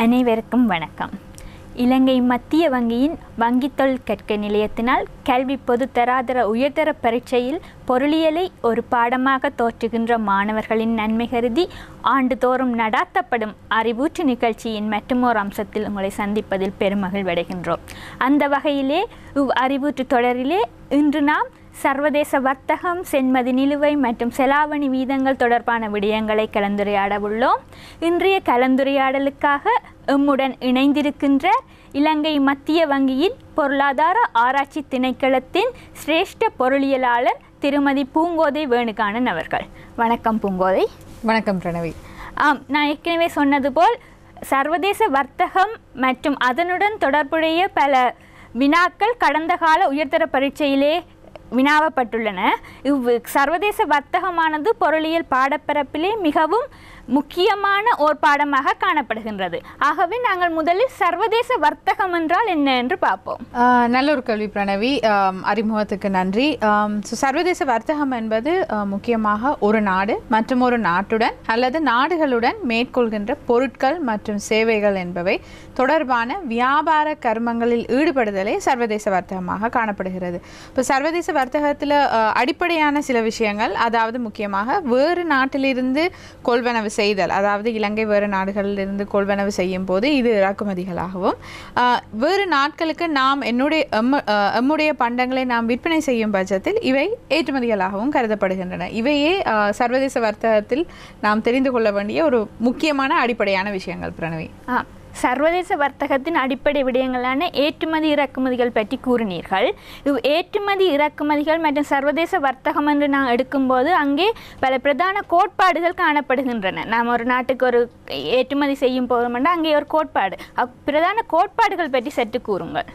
அனைவருக்கும் வணக்கம். இலங்கை மத்திய வங்கியின் வங்கித்தொழில் கற்கை நிலையத்தினால் கல்வி பொதுத்தராதர உயர்தர பரீட்சையில் பொருளியலை ஒரு பாடமாக தோற்றுகின்ற மாணவர்களின் நன்மை கருதி ஆண்டுதோறும் நடாத்தப்படும் அறிவூற்று நிகழ்ச்சியின் மற்றுமோர் அம்சத்தில் உங்களை சந்திப்பதில் பெருமகிழ்வடைகின்றோம். அந்த வகையிலே அறிவூற்று தொடரிலே இன்று நாம் சர்வதேச வர்த்தகம், சென்மதி நிலுவை மற்றும் செலாவணி வீதங்கள் தொடர்பான விடயங்களை கலந்துரையாட உள்ளோம். இன்றைய கலந்துரையாடலுக்காக எம்முடன் இணைந்திருக்கின்ற இலங்கை மத்திய வங்கியின் பொருளாதார ஆராய்ச்சி திணைக்களத்தின் சிரேஷ்ட பொருளியலாளர் திருமதி பூங்கோதை வேணுகானன் அவர்கள். வணக்கம் பூங்கோதை. வணக்கம் பிரணவி. நான் ஏற்கனவே சொன்னது போல் சர்வதேச வர்த்தகம் மற்றும் அதனுடன் தொடர்புடைய பல வினாக்கள் கடந்த கால உயர்தர பரீட்சையிலே வினாவப்பட்டுள்ளன. சர்வதேச வர்த்தகமானது பொருளியல் பாடப்பரப்பிலே மிகவும் முக்கியமான ஓர் பாடமாக காணப்படுகின்றது. ஆகவே நாங்கள் முதலில் சர்வதேச வர்த்தகம் என்றால் என்ன என்று பார்ப்போம். நல்ல ஒரு கேள்வி பிரணவி, அறிமுகத்துக்கு நன்றி. சர்வதேச வர்த்தகம் என்பது முக்கியமாக ஒரு நாடு மற்றும் ஒரு நாட்டுடன் அல்லது நாடுகளுடன் மேற்கொள்கின்ற பொருட்கள் மற்றும் சேவைகள் என்பவை தொடர்பான வியாபார கர்மங்களில் ஈடுபடுதலே சர்வதேச வர்த்தகமாக காணப்படுகிறது. இப்போ சர்வதேச வர்த்தகத்தில் அடிப்படையான சில விஷயங்கள், அதாவது முக்கியமாக வேறு நாட்டிலிருந்து கொள்வனவு செய்தல், அதாவது இலங்கை வேறு நாடுகளிலிருந்து கொள்வனவு செய்யும் போது இது இறக்குமதிகளாகவும், வேறு நாட்களுக்கு நாம் எம்முடைய பண்டங்களை நாம் விற்பனை செய்யும் பட்சத்தில் இவை ஏற்றுமதிகளாகவும் கருதப்படுகின்றன. இவையே சர்வதேச வர்த்தகத்தில் நாம் தெரிந்து கொள்ள வேண்டிய ஒரு முக்கியமான அடிப்படையான விஷயங்கள் பிரணவி. சர்வதேச வர்த்தகத்தின் அடிப்படை விடயங்களான ஏற்றுமதி இறக்குமதிகள் பற்றி கூறினீர்கள். ஏற்றுமதி இறக்குமதிகள் மற்றும் சர்வதேச வர்த்தகம் என்று நான் எடுக்கும்போது அங்கே பல பிரதான கோட்பாடுகள் காணப்படுகின்றன. நாம் ஒரு நாட்டுக்கு ஒரு ஏற்றுமதி செய்யும் போதுமென்றால் அங்கே ஒரு கோட்பாடு, பிரதான கோட்பாடுகள் பற்றி சற்று கூறுங்கள்.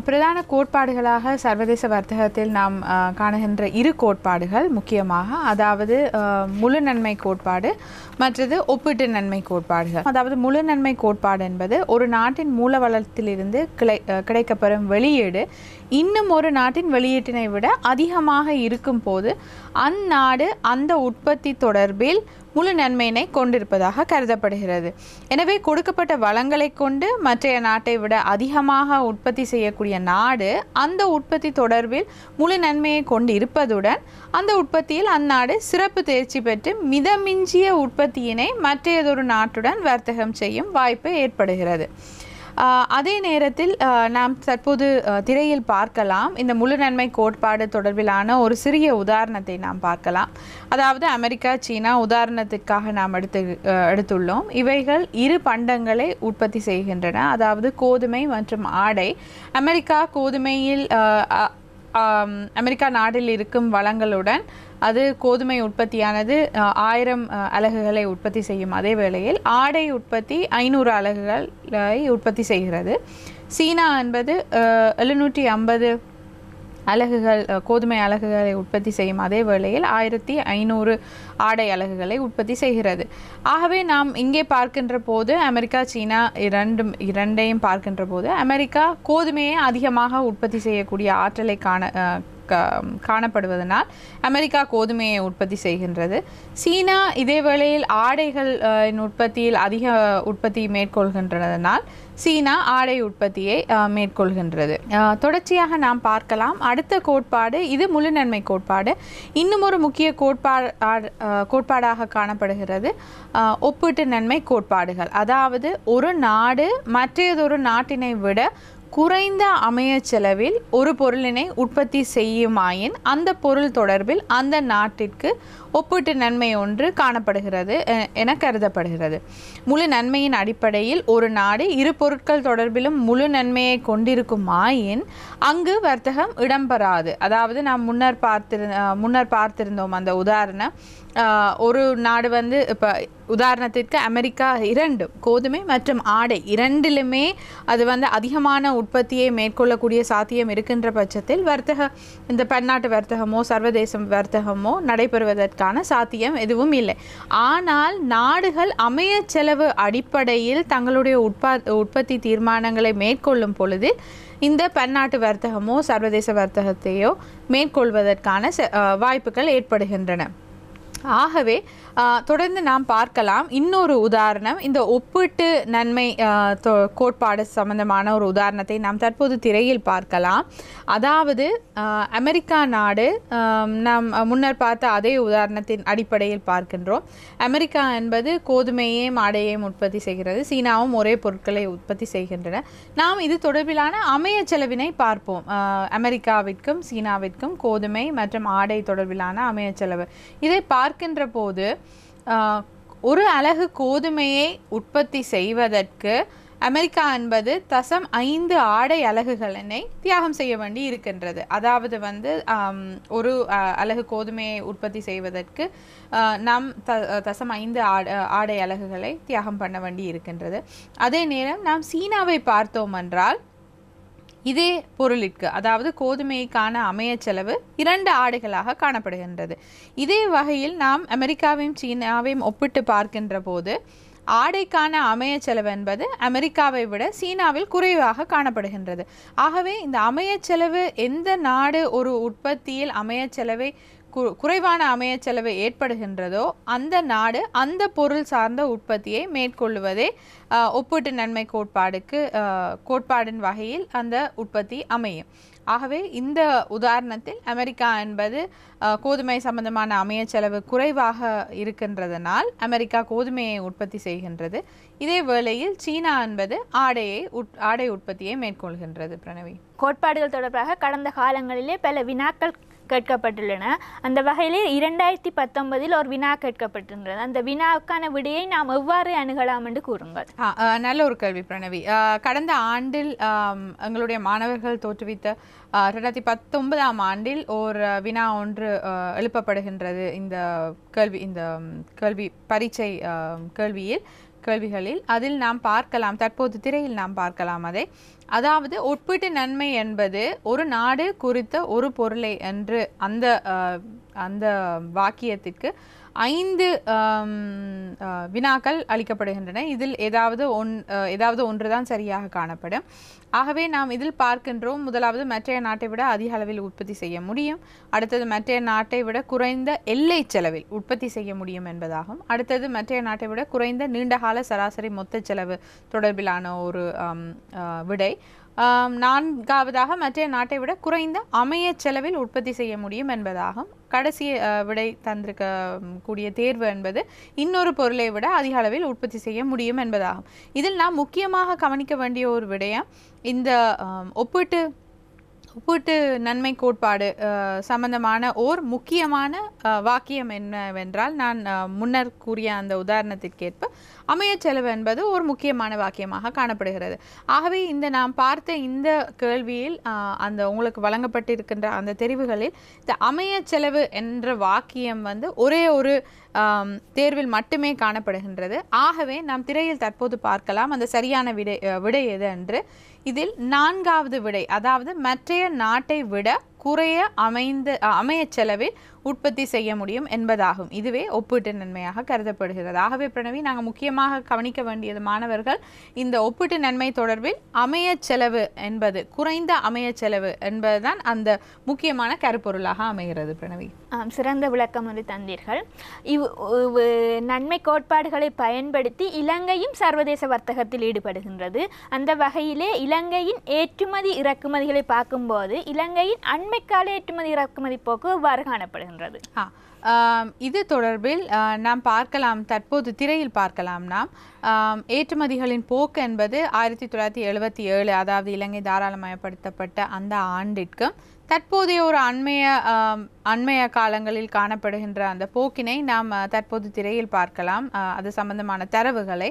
பிரதான கோட்பாடுகளாக சர்வதேச வர்த்தகத்தில் நாம் காணுகின்ற இரு கோட்பாடுகள் முக்கியமாக, அதாவது முழு நன்மை கோட்பாடு மற்றது ஒப்பீட்டு நன்மை கோட்பாடுகள். அதாவது முழு நன்மை கோட்பாடு என்பது ஒரு நாட்டின் மூல வளத்திலிருந்து கிடைக்கப்பெறும் வெளியீடு இன்னும் ஒரு நாட்டின் வெளியீட்டினை விட அதிகமாக இருக்கும் போது அந்நாடு அந்த உற்பத்தி தொடர்பில் முழு நன்மையினை கொண்டிருப்பதாக கருதப்படுகிறது. எனவே கொடுக்கப்பட்ட வளங்களை கொண்டு மற்றைய நாட்டை விட அதிகமாக உற்பத்தி செய்யக்கூடிய நாடு அந்த உற்பத்தி தொடர்பில் முழு நன்மையை கொண்டு இருப்பதுடன் அந்த உற்பத்தியில் அந்நாடு சிறப்பு தேர்ச்சி பெற்று மிதமிஞ்சிய உற்பத்தியினை மற்றையதொரு நாட்டுடன் வர்த்தகம் செய்யும் வாய்ப்பு ஏற்படுகிறது. அதே நேரத்தில் நாம் தற்போது திரையில் பார்க்கலாம், இந்த முழு நன்மை கோட்பாடு தொடர்பிலான ஒரு சிறிய உதாரணத்தை நாம் பார்க்கலாம். அதாவது அமெரிக்கா, சீனா உதாரணத்திற்காக நாம் எடுத்துள்ளோம். இவைகள் இரு பண்டங்களை உற்பத்தி செய்கின்றன, அதாவது கோதுமை மற்றும் ஆடை. அமெரிக்கா கோதுமையில் அமெரிக்கா நாட்டில் இருக்கும் வளங்களுடன் அது கோதுமை உற்பத்தியானது 1000 அலகுகளை உற்பத்தி செய்யும். அதே வேளையில் ஆடை உற்பத்தி 500 அலகுகளை உற்பத்தி செய்கிறது. சீனா என்பது 750 அலகுகள் கோதுமை அலகுகளை உற்பத்தி செய்யும். அதே வேளையில் 1500 ஆடை அலகுகளை உற்பத்தி செய்கிறது. ஆகவே நாம் இங்கே பார்க்கின்ற போது அமெரிக்கா, சீனா இரண்டையும் பார்க்கின்ற போது அமெரிக்கா கோதுமையை அதிகமாக உற்பத்தி செய்யக்கூடிய ஆற்றலை காணப்படுவதனால் அமெரிக்கா கோதுமையை உற்பத்தி செய்கின்றது. சீனா இதே வேளையில் ஆடைகள் உற்பத்தியில் அதிக உற்பத்தி மேற்கொள்கின்றதனால் சீனா ஆடை உற்பத்தியை மேற்கொள்கின்றது. தொடர்ச்சியாக நாம் பார்க்கலாம் அடுத்த கோட்பாடு, இது முழு நன்மை கோட்பாடு. இன்னும் ஒரு முக்கிய கோட்பாடாக காணப்படுகிறது ஒப்பீட்டு நன்மை கோட்பாடுகள். அதாவது ஒரு நாடு மற்றையதொரு நாட்டினை விட குறைந்த அமைய செலவில் ஒரு பொருளினை உற்பத்தி செய்யுமாயின் அந்த பொருள் தொடர்பில் அந்த நாட்டிற்கு ஒப்பீட்டு நன்மை ஒன்று காணப்படுகிறது என கருதப்படுகிறது. முழு நன்மையின் அடிப்படையில் ஒரு நாடு இரு பொருட்கள் தொடர்பிலும் முழு நன்மையை கொண்டிருக்குமாயின் அங்கு வர்த்தகம் இடம்பெறாது. அதாவது நாம் முன்னர் பார்த்திருந்தோம் அந்த உதாரணம். ஒரு நாடு இப்போ உதாரணத்திற்கு அமெரிக்கா கோதுமை மற்றும் ஆடை இரண்டிலுமே அது அதிகமான உற்பத்தியை மேற்கொள்ளக்கூடிய சாத்தியம் இருக்கின்ற பட்சத்தில் இந்த பன்னாட்டு வர்த்தகமோ சர்வதேச வர்த்தகமோ நடைபெறுவதற்கான சாத்தியம் எதுவும் இல்லை. ஆனால் நாடுகள் அமைய செலவு அடிப்படையில் தங்களுடைய உற்பத்தி தீர்மானங்களை மேற்கொள்ளும் பொழுது இந்த பன்னாட்டு வர்த்தகமோ சர்வதேச வர்த்தகத்தையோ மேற்கொள்வதற்கான வாய்ப்புகள் ஏற்படுகின்றன. ஆகவே தொடர்ந்து நாம் பார்க்கலாம் இன்னொரு உதாரணம். இந்த ஒப்பீட்டு நன்மை கோட்பாடு சம்பந்தமான ஒரு உதாரணத்தை நாம் தற்போது திரையில் பார்க்கலாம். அதாவது அமெரிக்கா நாடு நாம் முன்னர் பார்த்த அதே உதாரணத்தின் அடிப்படையில் பார்க்கின்றோம். அமெரிக்கா என்பது கோதுமையையும் ஆடையையும் உற்பத்தி செய்கிறது. சீனாவும் ஒரே பொருட்களை உற்பத்தி செய்கின்றன. நாம் இது தொடர்பிலான அமைய செலவினை பார்ப்போம். அமெரிக்காவிற்கும் சீனாவிற்கும் கோதுமை மற்றும் ஆடை தொடர்பிலான அமைய செலவு இதை பார்க்கின்ற போது ஒரு அலகு கோதுமையை உற்பத்தி செய்வதற்கு அமெரிக்கா என்பது 0.5 ஆடை அலகுகளினை தியாகம் செய்ய வேண்டி இருக்கின்றது. அதாவது ஒரு அலகு கோதுமையை உற்பத்தி செய்வதற்கு நாம் 0.5 ஆடை அலகுகளை தியாகம் பண்ண வேண்டி இருக்கின்றது. அதே நேரம் நாம் சீனாவை பார்த்தோம் என்றால் இதே பொருளிற்கு, அதாவது கோதுமைக்கான அமைய செலவு 2 ஆடைகளாக காணப்படுகின்றது. இதே வகையில் நாம் அமெரிக்காவையும் சீனாவையும் ஒப்பிட்டு பார்க்கின்ற போது ஆடைக்கான அமைய செலவு என்பது அமெரிக்காவை விட சீனாவில் குறைவாக காணப்படுகின்றது. ஆகவே இந்த அமைய செலவு, எந்த நாடு ஒரு உற்பத்தியில் அமைய செலவை குறைவான அமைய செலவு ஏற்படுகின்றதோ அந்த நாடு அந்த பொருள் சார்ந்த உற்பத்தியை மேற்கொள்வதே ஒப்பீட்டு நன்மை கோட்பாடின் வகையில் அந்த உற்பத்தி அமையும். ஆகவே இந்த உதாரணத்தில் அமெரிக்கா என்பது கோதுமை சம்பந்தமான அமைய செலவு குறைவாக இருக்கின்றதனால் அமெரிக்கா கோதுமையை உற்பத்தி செய்கின்றது. இதே வேளையில் சீனா என்பது ஆடை உற்பத்தியை மேற்கொள்கின்றது. பிரணவி, கோட்பாடுகள் தொடர்பாக கடந்த காலங்களிலே பல வினாக்கள் கேட்கப்பட்டுள்ளன. அந்த வகையிலே 2019 ஒரு வினா கேட்கப்பட்டிருந்தது. அந்த வினாவுக்கான விடையை நாம் எவ்வாறு அணுகலாம் என்று கூறுங்கள். நல்ல ஒரு கேள்வி பிரணவி. கடந்த ஆண்டில் எங்களுடைய மாணவர்கள் தோற்றுவித்த 2019ஆம் ஆண்டில் ஒரு வினா ஒன்று எழுப்பப்படுகின்றது. இந்த கேள்வி பரீட்சை கேள்விகளில் அதில் நாம் பார்க்கலாம், தற்போது திரையில் நாம் பார்க்கலாம் அதை. அதாவது ஒப்பீட்டு நன்மை என்பது ஒரு நாடு குறித்த ஒரு பொருளை என்று அந்த வாக்கியத்திற்கு 5 வினாக்கள் அளிக்கப்படுகின்றன. இதில் ஏதாவது ஒன்றுதான் சரியாக காணப்படும். ஆகவே நாம் இதில் பார்க்கின்றோம், முதலாவது மற்றைய நாட்டை விட அதிக அளவில் உற்பத்தி செய்ய முடியும், அடுத்தது மற்றைய நாட்டை விட குறைந்த எல்லை செலவில் உற்பத்தி செய்ய முடியும் என்பதாகும். அடுத்தது மற்றைய நாட்டை விட குறைந்த நீண்டகால சராசரி மொத்த செலவு தொடர்பிலான ஒரு விடை. 4ஆவதாக மற்றைய நாட்டை விட குறைந்த அமைய செலவில் உற்பத்தி செய்ய முடியும் என்பதாகும். கடைசி விடை தந்திருக்க கூடிய தேர்வு என்பது இன்னொரு பொருளை விட அதிக அளவில் உற்பத்தி செய்ய முடியும் என்பதாகும். இதில் நாம் முக்கியமாக கவனிக்க வேண்டிய ஒரு விடயம், இந்த ஒப்பீட்டு நன்மை கோட்பாடு சம்பந்தமான ஓர் முக்கியமான வாக்கியம் என்னவென்றால், நான் முன்னர் கூறிய அந்த உதாரணத்திற்கேற்ப அமைய செலவு என்பது ஒரு முக்கியமான வாக்கியமாக காணப்படுகிறது. ஆகவே நாம் பார்த்த இந்த கேள்வியில் அந்த உங்களுக்கு வழங்கப்பட்டிருக்கின்ற அந்த தெரிவுகளில் இந்த அமைய செலவு என்ற வாக்கியம் ஒரே ஒரு தேர்வில் மட்டுமே காணப்படுகின்றது. ஆகவே நாம் திரையில் தற்போது பார்க்கலாம் அந்த சரியான விடை எது என்று. இதில் 4ஆவது விடை, அதாவது மற்றைய நாட்டை விட குறைய அமைய செலவில் உற்பத்தி செய்ய முடியும் என்பதாகும். இதுவே ஒப்பீட்டு நன்மையாக கருதப்படுகிறது. ஆகவே பிரணவி, நாங்கள் முக்கியமாக கவனிக்க வேண்டியது மாணவர்கள், இந்த ஒப்பீட்டு நன்மை தொடர்பில் அமைய செலவு என்பது, குறைந்த அமைய செலவு என்பதுதான் அந்த முக்கியமான கருப்பொருளாக அமைகிறது. பிரணவி, சிறந்த விளக்கம் வந்து தந்தீர்கள். நன்மை கோட்பாடுகளை பயன்படுத்தி இலங்கையும் சர்வதேச வர்த்தகத்தில் ஈடுபடுகின்றது. அந்த வகையிலே இலங்கையின் ஏற்றுமதி இறக்குமதிகளை பார்க்கும்போது இலங்கையின் அண்மைக்கால ஏற்றுமதி இறக்குமதி போக்கு எவ்வாறு காணப்படுகின்றது? இது தொடர்பில் நாம் பார்க்கலாம், தற்போது திரையில் பார்க்கலாம். நாம் ஏற்றுமதிகளின் போக்கு என்பது 1977, அதாவது இலங்கை தாராளமயப்படுத்தப்பட்ட அந்த ஆண்டிற்கும் தற்போதைய ஒரு அண்மைய காலங்களில் காணப்படுகின்ற அந்த போக்கினை நாம் தற்போது திரையில் பார்க்கலாம். அது சம்பந்தமான தரவுகளை,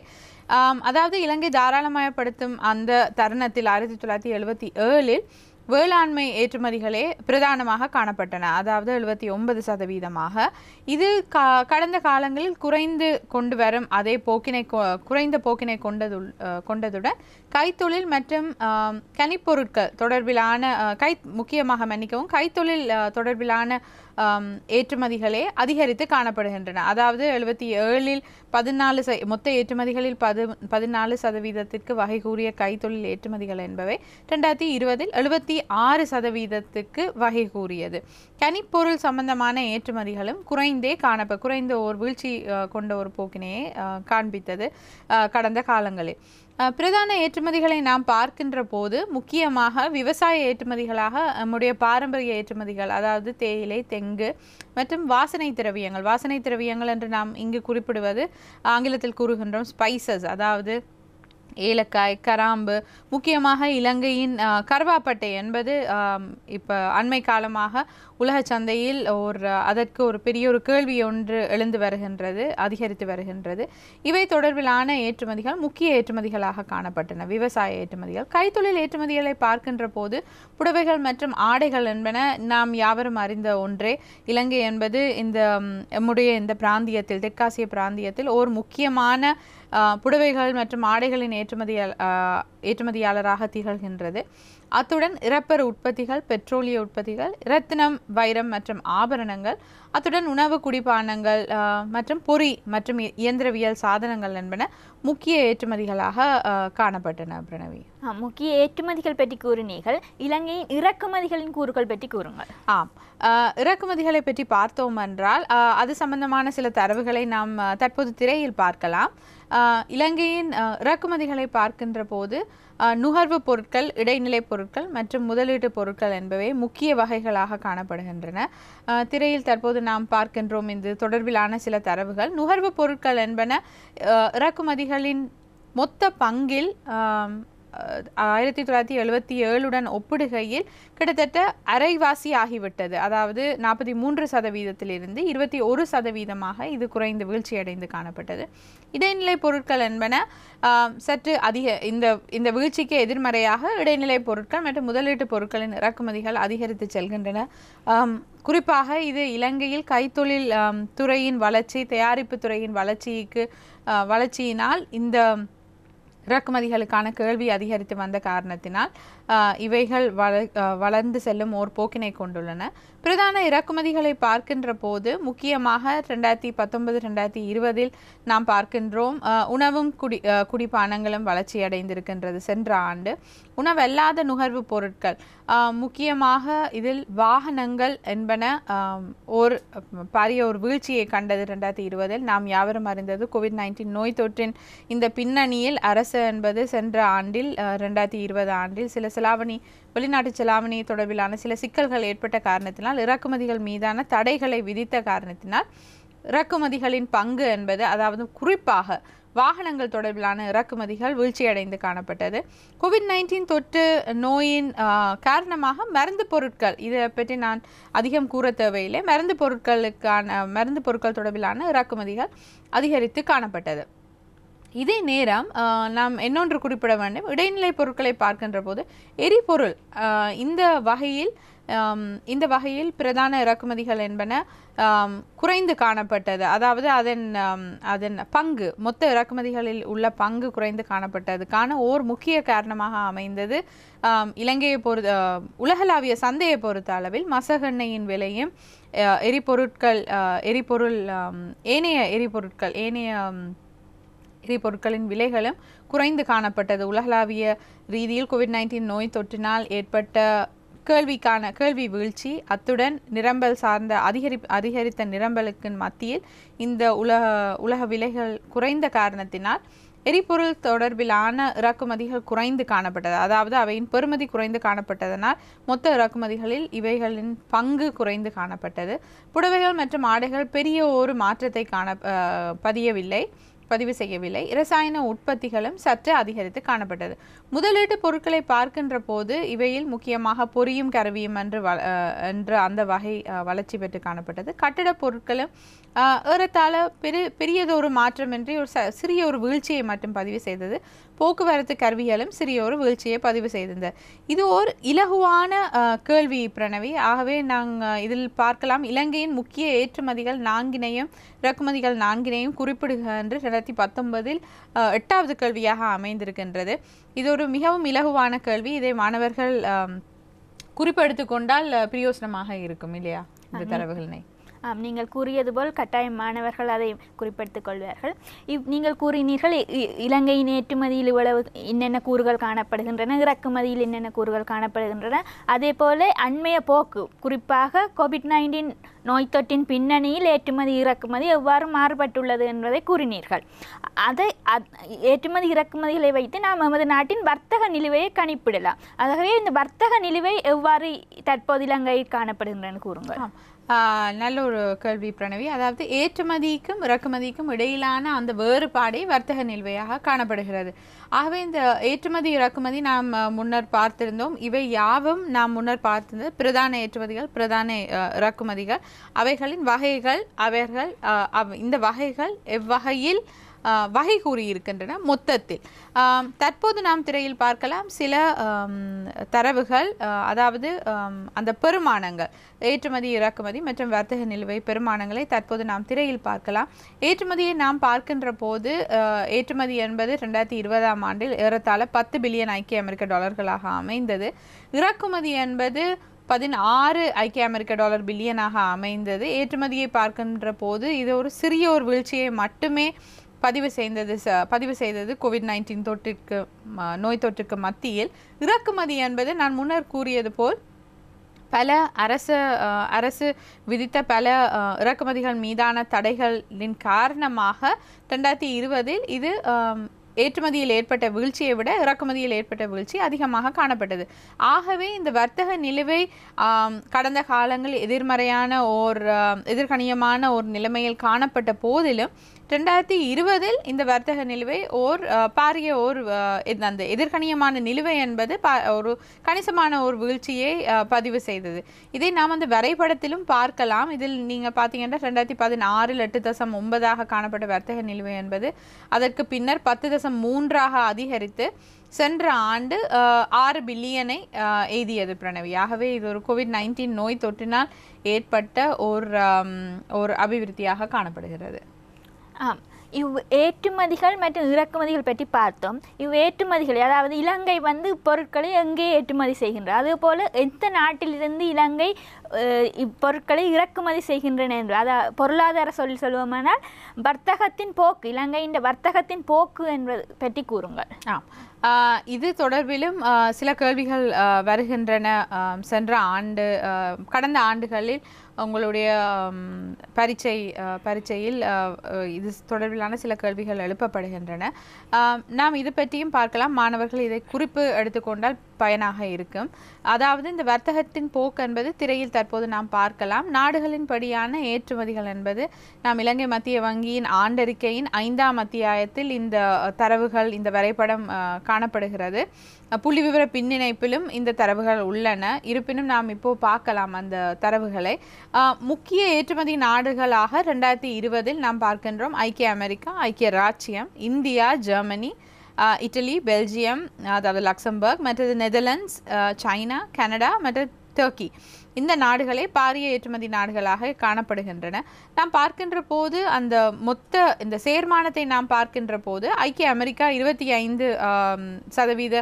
அதாவது இலங்கை தாராளமயப்படுத்தும் அந்த தருணத்தில் 1977 வேளாண்மை ஏற்றுமதிகளே பிரதானமாக காணப்பட்டன, அதாவது 79%. இது கடந்த காலங்களில் குறைந்து கொண்டு வரும் அதே குறைந்த போக்கினை கொண்டதுடன் கைத்தொழில் மற்றும் கனிப்பொருட்கள் தொடர்பிலான முக்கியமாக மன்னிக்கவும் கைத்தொழில் தொடர்பிலான ஏற்றுமதிகளே அதிகரித்து காணப்படுகின்றன. அதாவது 77இல் 14 மொத்த ஏற்றுமதிகளில் 14% வகை கூறிய கைத்தொழில் ஏற்றுமதிகள் என்பவை 2020இல் 76% வகை கூறியது. கனிப்பொருள் சம்பந்தமான ஏற்றுமதிகளும் குறைந்த ஒரு வீழ்ச்சி கொண்ட ஒரு போக்கினையே காண்பித்தது கடந்த காலங்களில். பிரதான ஏற்றுமதிகளை நாம் பார்க்கின்ற போது முக்கியமாக விவசாய ஏற்றுமதிகளாக நம்முடைய பாரம்பரிய ஏற்றுமதிகள், அதாவது தேயிலை, தெங்கு மற்றும் வாசனை திரவியங்கள் என்று நாம் இங்கு குறிப்பிடுவது ஆங்கிலத்தில் கூறுகின்றோம் ஸ்பைசஸ், அதாவது ஏலக்காய், கராம்பு, முக்கியமாக இலங்கையின் கருவாப்பட்டை என்பது இப்போ அண்மை காலமாக உலக சந்தையில் அதற்கு ஒரு பெரிய ஒரு கேள்வி ஒன்று அதிகரித்து வருகின்றது. இவை தொடர்பிலான ஏற்றுமதிகள் முக்கிய ஏற்றுமதிகளாக காணப்பட்டன. விவசாய ஏற்றுமதிகள். கைத்தொழில் ஏற்றுமதிகளை பார்க்கின்ற போது புடவைகள் மற்றும் ஆடைகள் என்பன நாம் யாவரும் அறிந்த ஒன்றே. இலங்கை என்பது நம்முடைய இந்த பிராந்தியத்தில், தெற்காசிய பிராந்தியத்தில் ஒரு முக்கியமான புடவைகள் மற்றும் ஆடைகளின் ஏற்றுமதியாளராக திகழ்கின்றது. அத்துடன் இரப்பர் உற்பத்திகள், பெட்ரோலிய உற்பத்திகள், இரத்தினம், வைரம் மற்றும் ஆபரணங்கள், அத்துடன் உணவு, குடிபானங்கள் மற்றும் பொறி மற்றும் இயந்திரவியல் சாதனங்கள் என்பன முக்கிய ஏற்றுமதிகளாக காணப்பட்டன. பிரணவி, முக்கிய ஏற்றுமதிகள் பற்றி கூறினீர்கள். இலங்கையின் இறக்குமதிகளின் கூறுகள் பற்றி கூறுங்கள். ஆம், இறக்குமதிகளை பற்றி பார்த்தோம் என்றால் அது சம்பந்தமான சில தரவுகளை நாம் தற்போது திரையில் பார்க்கலாம். இலங்கையின் இறக்குமதிகளை பார்க்கின்ற போது நுகர்வு பொருட்கள், இடைநிலை பொருட்கள் மற்றும் முதலீட்டு பொருட்கள் என்பவை முக்கிய வகைகளாக காணப்படுகின்றன. திரையில் தற்போது நாம் பார்க்கின்றோம் இது தொடர்பிலான சில தரவுகள். நுகர்வு பொருட்கள் என்பன இறக்குமதிகளின் மொத்த பங்கில் 1977உடன் ஒப்பிடுகையில் கிட்டத்தட்ட அரைவாசி ஆகிவிட்டது. அதாவது 43%இலிருந்து 21% இது குறைந்து வீழ்ச்சியடைந்து காணப்பட்டது. இடைநிலை பொருட்கள் என்பன சற்று அதிக இந்த வீழ்ச்சிக்கு எதிர்மறையாக இடைநிலை பொருட்கள் மற்றும் முதலீட்டு பொருட்களின் இறக்குமதிகள் அதிகரித்து செல்கின்றன. குறிப்பாக இது இலங்கையில் கைத்தொழில் துறையின் வளர்ச்சி, தயாரிப்பு துறையின் வளர்ச்சியினால் இந்த இறக்குமதிகளுக்கான கேள்வி அதிகரித்து வந்த காரணத்தினால் இவைகள் வளர்ந்து செல்லும் ஓர் போக்கினை கொண்டுள்ளன. பிரதான இறக்குமதிகளை பார்க்கின்ற போது முக்கியமாக 2019-2020 நாம் பார்க்கின்றோம் உணவும் குடிபானங்களும் வளர்ச்சி அடைந்திருக்கின்றது. சென்ற ஆண்டு உணவல்லாத நுகர்வு பொருட்கள், முக்கியமாக இதில் வாகனங்கள் என்பன பாரிய ஒரு வீழ்ச்சியை கண்டது 2020. நாம் யாவரும் அறிந்தது COVID-19 நோய் தொற்றின் இந்த பின்னணியில் அரசு என்பது சென்ற ஆண்டில் 2020 ஆண்டில் சில வெளிநாட்டு செலாவணி தொடர்பிலான சில சிக்கல்கள் ஏற்பட்ட காரணத்தினால், இறக்குமதிகள் மீதான தடைகளை விதித்த காரணத்தினால் இறக்குமதிகளின் பங்கு என்பது, அதாவது குறிப்பாக வாகனங்கள் தொடர்பிலான இறக்குமதிகள் வீழ்ச்சியடைந்து காணப்பட்டது. COVID-19 தொற்று நோயின் காரணமாக மருந்து பொருட்கள், இதை பற்றி நான் அதிகம் கூற தேவையில்லை, மருந்து பொருட்கள் தொடர்பிலான இறக்குமதிகள் அதிகரித்து காணப்பட்டது. இதே நேரம் நாம் இன்னொன்று குறிப்பிட வேண்டும். இடைநிலை பொருட்களை பார்க்கின்ற போது எரிபொருள் இந்த வகையில் பிரதான இறக்குமதிகள் என்பன குறைந்து காணப்பட்டது. அதாவது அதன் பங்கு, மொத்த இறக்குமதிகளில் உள்ள பங்கு குறைந்து காணப்பட்டதுக்கான ஓர் முக்கிய காரணமாக அமைந்தது இலங்கையை உலகளாவிய சந்தையை பொறுத்த அளவில் மசகெண்ணெயின் விலையும் ஏனைய எரிபொருட்களின் விலைகளும் குறைந்து காணப்பட்டது. உலகளாவிய ரீதியில் COVID-19 நோய் தொற்றினால் ஏற்பட்ட கேள்வி வீழ்ச்சி, அத்துடன் நிரம்பல் சார்ந்த அதிகரித்த நிரம்பலுக்கு மத்தியில் இந்த உலக விலைகள் குறைந்த காரணத்தினால் எரிபொருள் தொடர்பிலான இறக்குமதிகள் குறைந்து காணப்பட்டது. அதாவது அவையின் பெறுமதி குறைந்து காணப்பட்டதனால் மொத்த இறக்குமதிகளில் இவைகளின் பங்கு குறைந்து காணப்பட்டது. புடவைகள் மற்றும் ஆடைகள் பெரிய ஒரு மாற்றத்தை பதிவு செய்யவில்லை. இரசாயன உற்பத்திகளும் சற்று அதிகரித்து காணப்பட்டது. முதலீட்டு பொருட்களை பார்க்கின்ற போது இவையில் முக்கியமாக பொரியும் கருவியும் என்ற அந்த வகை வளர்ச்சி பெற்று காணப்பட்டது. கட்டிட பொருட்களும் ஏறத்தாழ பெரியதொரு மாற்றமின்றி சிறிய ஒரு வீழ்ச்சியை மட்டும் பதிவு செய்தது. போக்குவரத்து கருவிகளும் சிறிய ஒரு வீழ்ச்சியை பதிவு செய்திருந்தது. இது ஒரு இலகுவான கேள்வி பிரணவி. ஆகவே நாங்கள் இதில் பார்க்கலாம், இலங்கையின் முக்கிய ஏற்றுமதிகள் 4 இறக்குமதிகள் 4 குறிப்பிடுகின்ற 2019 8வது கேள்வியாக அமைந்திருக்கின்றது. இது ஒரு மிகவும் இலகுவான கேள்வி. இதை மாணவர்கள் குறிப்பெடுத்து கொண்டால் பிரயோசனமாக இருக்கும் இல்லையா இந்த தரவுகளினை? நீங்கள் கூறியது போல் கட்டாயம் மாணவர்கள் அதை குறிப்பிட்டுக் கொள்வார்கள். நீங்கள் கூறினீர்கள் இலங்கையின் ஏற்றுமதியில் இவ்வளவு என்னென்ன கூறுகள் காணப்படுகின்றன, இறக்குமதியில் என்னென்ன கூறுகள் காணப்படுகின்றன, அதே போல அண்மைய போக்கு, குறிப்பாக COVID-19 நோய் தொற்றின் பின்னணியில் ஏற்றுமதி இறக்குமதி எவ்வாறு மாறுபட்டுள்ளது என்பதை கூறினீர்கள். அதை ஏற்றுமதி இறக்குமதிகளை வைத்து நாம் நமது நாட்டின் வர்த்தக நிலுவையை கணிப்பிடலாம். ஆகவே இந்த வர்த்தக நிலுவை எவ்வாறு தற்போது இலங்கையில் காணப்படுகின்றன கூறுங்கள். நல்ல ஒரு கேள்வி பிரணவி. அதாவது ஏற்றுமதிக்கும் இறக்குமதிக்கும் இடையிலான அந்த வேறுபாடே வர்த்தக நிலுவையாக காணப்படுகிறது. ஆகவே இந்த ஏற்றுமதி இறக்குமதி நாம் முன்னர் பார்த்திருந்தோம். இவை யாவும் நாம் முன்னர் பார்த்திருந்தது பிரதான ஏற்றுமதிகள், பிரதான இறக்குமதிகள், அவைகளின் வகைகள், இந்த வகைகள் எவ்வகையில் வகை கூறியிருக்கின்றன மொத்தத்தில். தற்போது நாம் திரையில் பார்க்கலாம் சில தரவுகள், அதாவது அந்த பெருமானங்கள், ஏற்றுமதி இறக்குமதி மற்றும் வர்த்தக நிலுவை பெருமானங்களை தற்போது நாம் திரையில் பார்க்கலாம். ஏற்றுமதியை நாம் பார்க்கின்ற போது ஏற்றுமதி என்பது 2020ஆம் ஆண்டில் ஏறத்தாழ 10 பில்லியன் ஐக்கிய அமெரிக்க டாலர்களாக அமைந்தது. இறக்குமதி என்பது 16 ஐக்கிய அமெரிக்க பில்லியனாக அமைந்தது. ஏற்றுமதியை பார்க்கின்ற போது இது ஒரு சிறிய ஒரு வீழ்ச்சியை மட்டுமே பதிவு செய்தது COVID-19 நோய் தொற்றுக்கு மத்தியில். இறக்குமதி என்பது நான் முன்னர் கூறியது போல் பல அரசு விதித்த பல இறக்குமதிகள் மீதான தடைகளின் காரணமாக 2020 இது ஏற்றுமதியில் ஏற்பட்ட வீழ்ச்சியை விட இறக்குமதியில் ஏற்பட்ட வீழ்ச்சி அதிகமாக காணப்பட்டது. ஆகவே இந்த வர்த்தக நிலுவை கடந்த காலங்களில் எதிர்கணியமான ஒரு நிலைமையில் காணப்பட்ட போதிலும் 2020 இந்த வர்த்தக நிலுவை பாரிய அந்த எதிர்கணியமான நிலுவை என்பது ஒரு கணிசமான ஒரு வீழ்ச்சியை பதிவு செய்தது. இதை நாம் அந்த வரைபடத்திலும் பார்க்கலாம். இதில் நீங்கள் பார்த்தீங்கன்னா 2016 8.9 காணப்பட்ட வர்த்தக நிலுவை என்பது அதற்கு பின்னர் 10.3 அதிகரித்து சென்ற ஆண்டு 6 பில்லியனை எய்தியது பிரணவி. ஆகவே இது ஒரு COVID-19 நோய் தொற்றினால் ஏற்பட்ட ஒரு அபிவிருத்தியாக காணப்படுகிறது. ஏற்றுமதிகள் மற்றும் இறக்குமதிகள் பற்றி பார்த்தோம். ஏற்றுமதிகள், அதாவது இலங்கை பொருட்களை எங்கே ஏற்றுமதி செய்கின்றது, அதுபோல் எந்த நாட்டிலிருந்து இலங்கை பொருட்களை இறக்குமதி செய்கின்றன என்று பொருளாதார சொல்லுவோமானால் வர்த்தகத்தின் போக்கு, இலங்கையின் வர்த்தகத்தின் போக்கு என்பது பற்றி கூறுங்கள். இது தொடர்பிலும் சில கேள்விகள் வருகின்றன. சென்ற ஆண்டு கடந்த ஆண்டுகளில் உங்களுடைய பரீட்சையில் இது தொடர்பிலான சில கேள்விகள் எழுப்பப்படுகின்றன. நாம் இது பற்றியும் பார்க்கலாம். மாணவர்கள் இதை குறிப்பு எடுத்துக்கொண்டால் பயனாக இருக்கும். அதாவது இந்த வர்த்தகத்தின் போக்கு என்பது திரையில் தற்போது நாம் பார்க்கலாம். நாடுகளின் படியான ஏற்றுமதிகள் என்பது நாம் இலங்கை மத்திய வங்கியின் ஆண்டறிக்கையின் 5ஆம் அத்தியாயத்தில் இந்த தரவுகள், இந்த வரைபடம் காணப்படுகிறது. புள்ளி விவர பின்னிணைப்பிலும் இந்த தரவுகள் உள்ளன. இருப்பினும் நாம் இப்போ பார்க்கலாம் அந்த தரவுகளை. முக்கிய ஏற்றுமதி நாடுகளாக 2020 நாம் பார்க்கின்றோம் ஐக்கிய அமெரிக்கா, ஐக்கிய ராச்சியம், இந்தியா, ஜெர்மனி, இட்டலி, பெல்ஜியம், அதாவது லக்சம்பர்க், மற்றது நெதர்லாண்ட்ஸ், சைனா, கனடா மற்றும் டர்க்கி. இந்த நாடுகளே பாரிய ஏற்றுமதி நாடுகளாக காணப்படுகின்றன. நாம் பார்க்கின்ற போது அந்த இந்த சேர்மானத்தை நாம் பார்க்கின்ற போது ஐக்கிய அமெரிக்கா 25%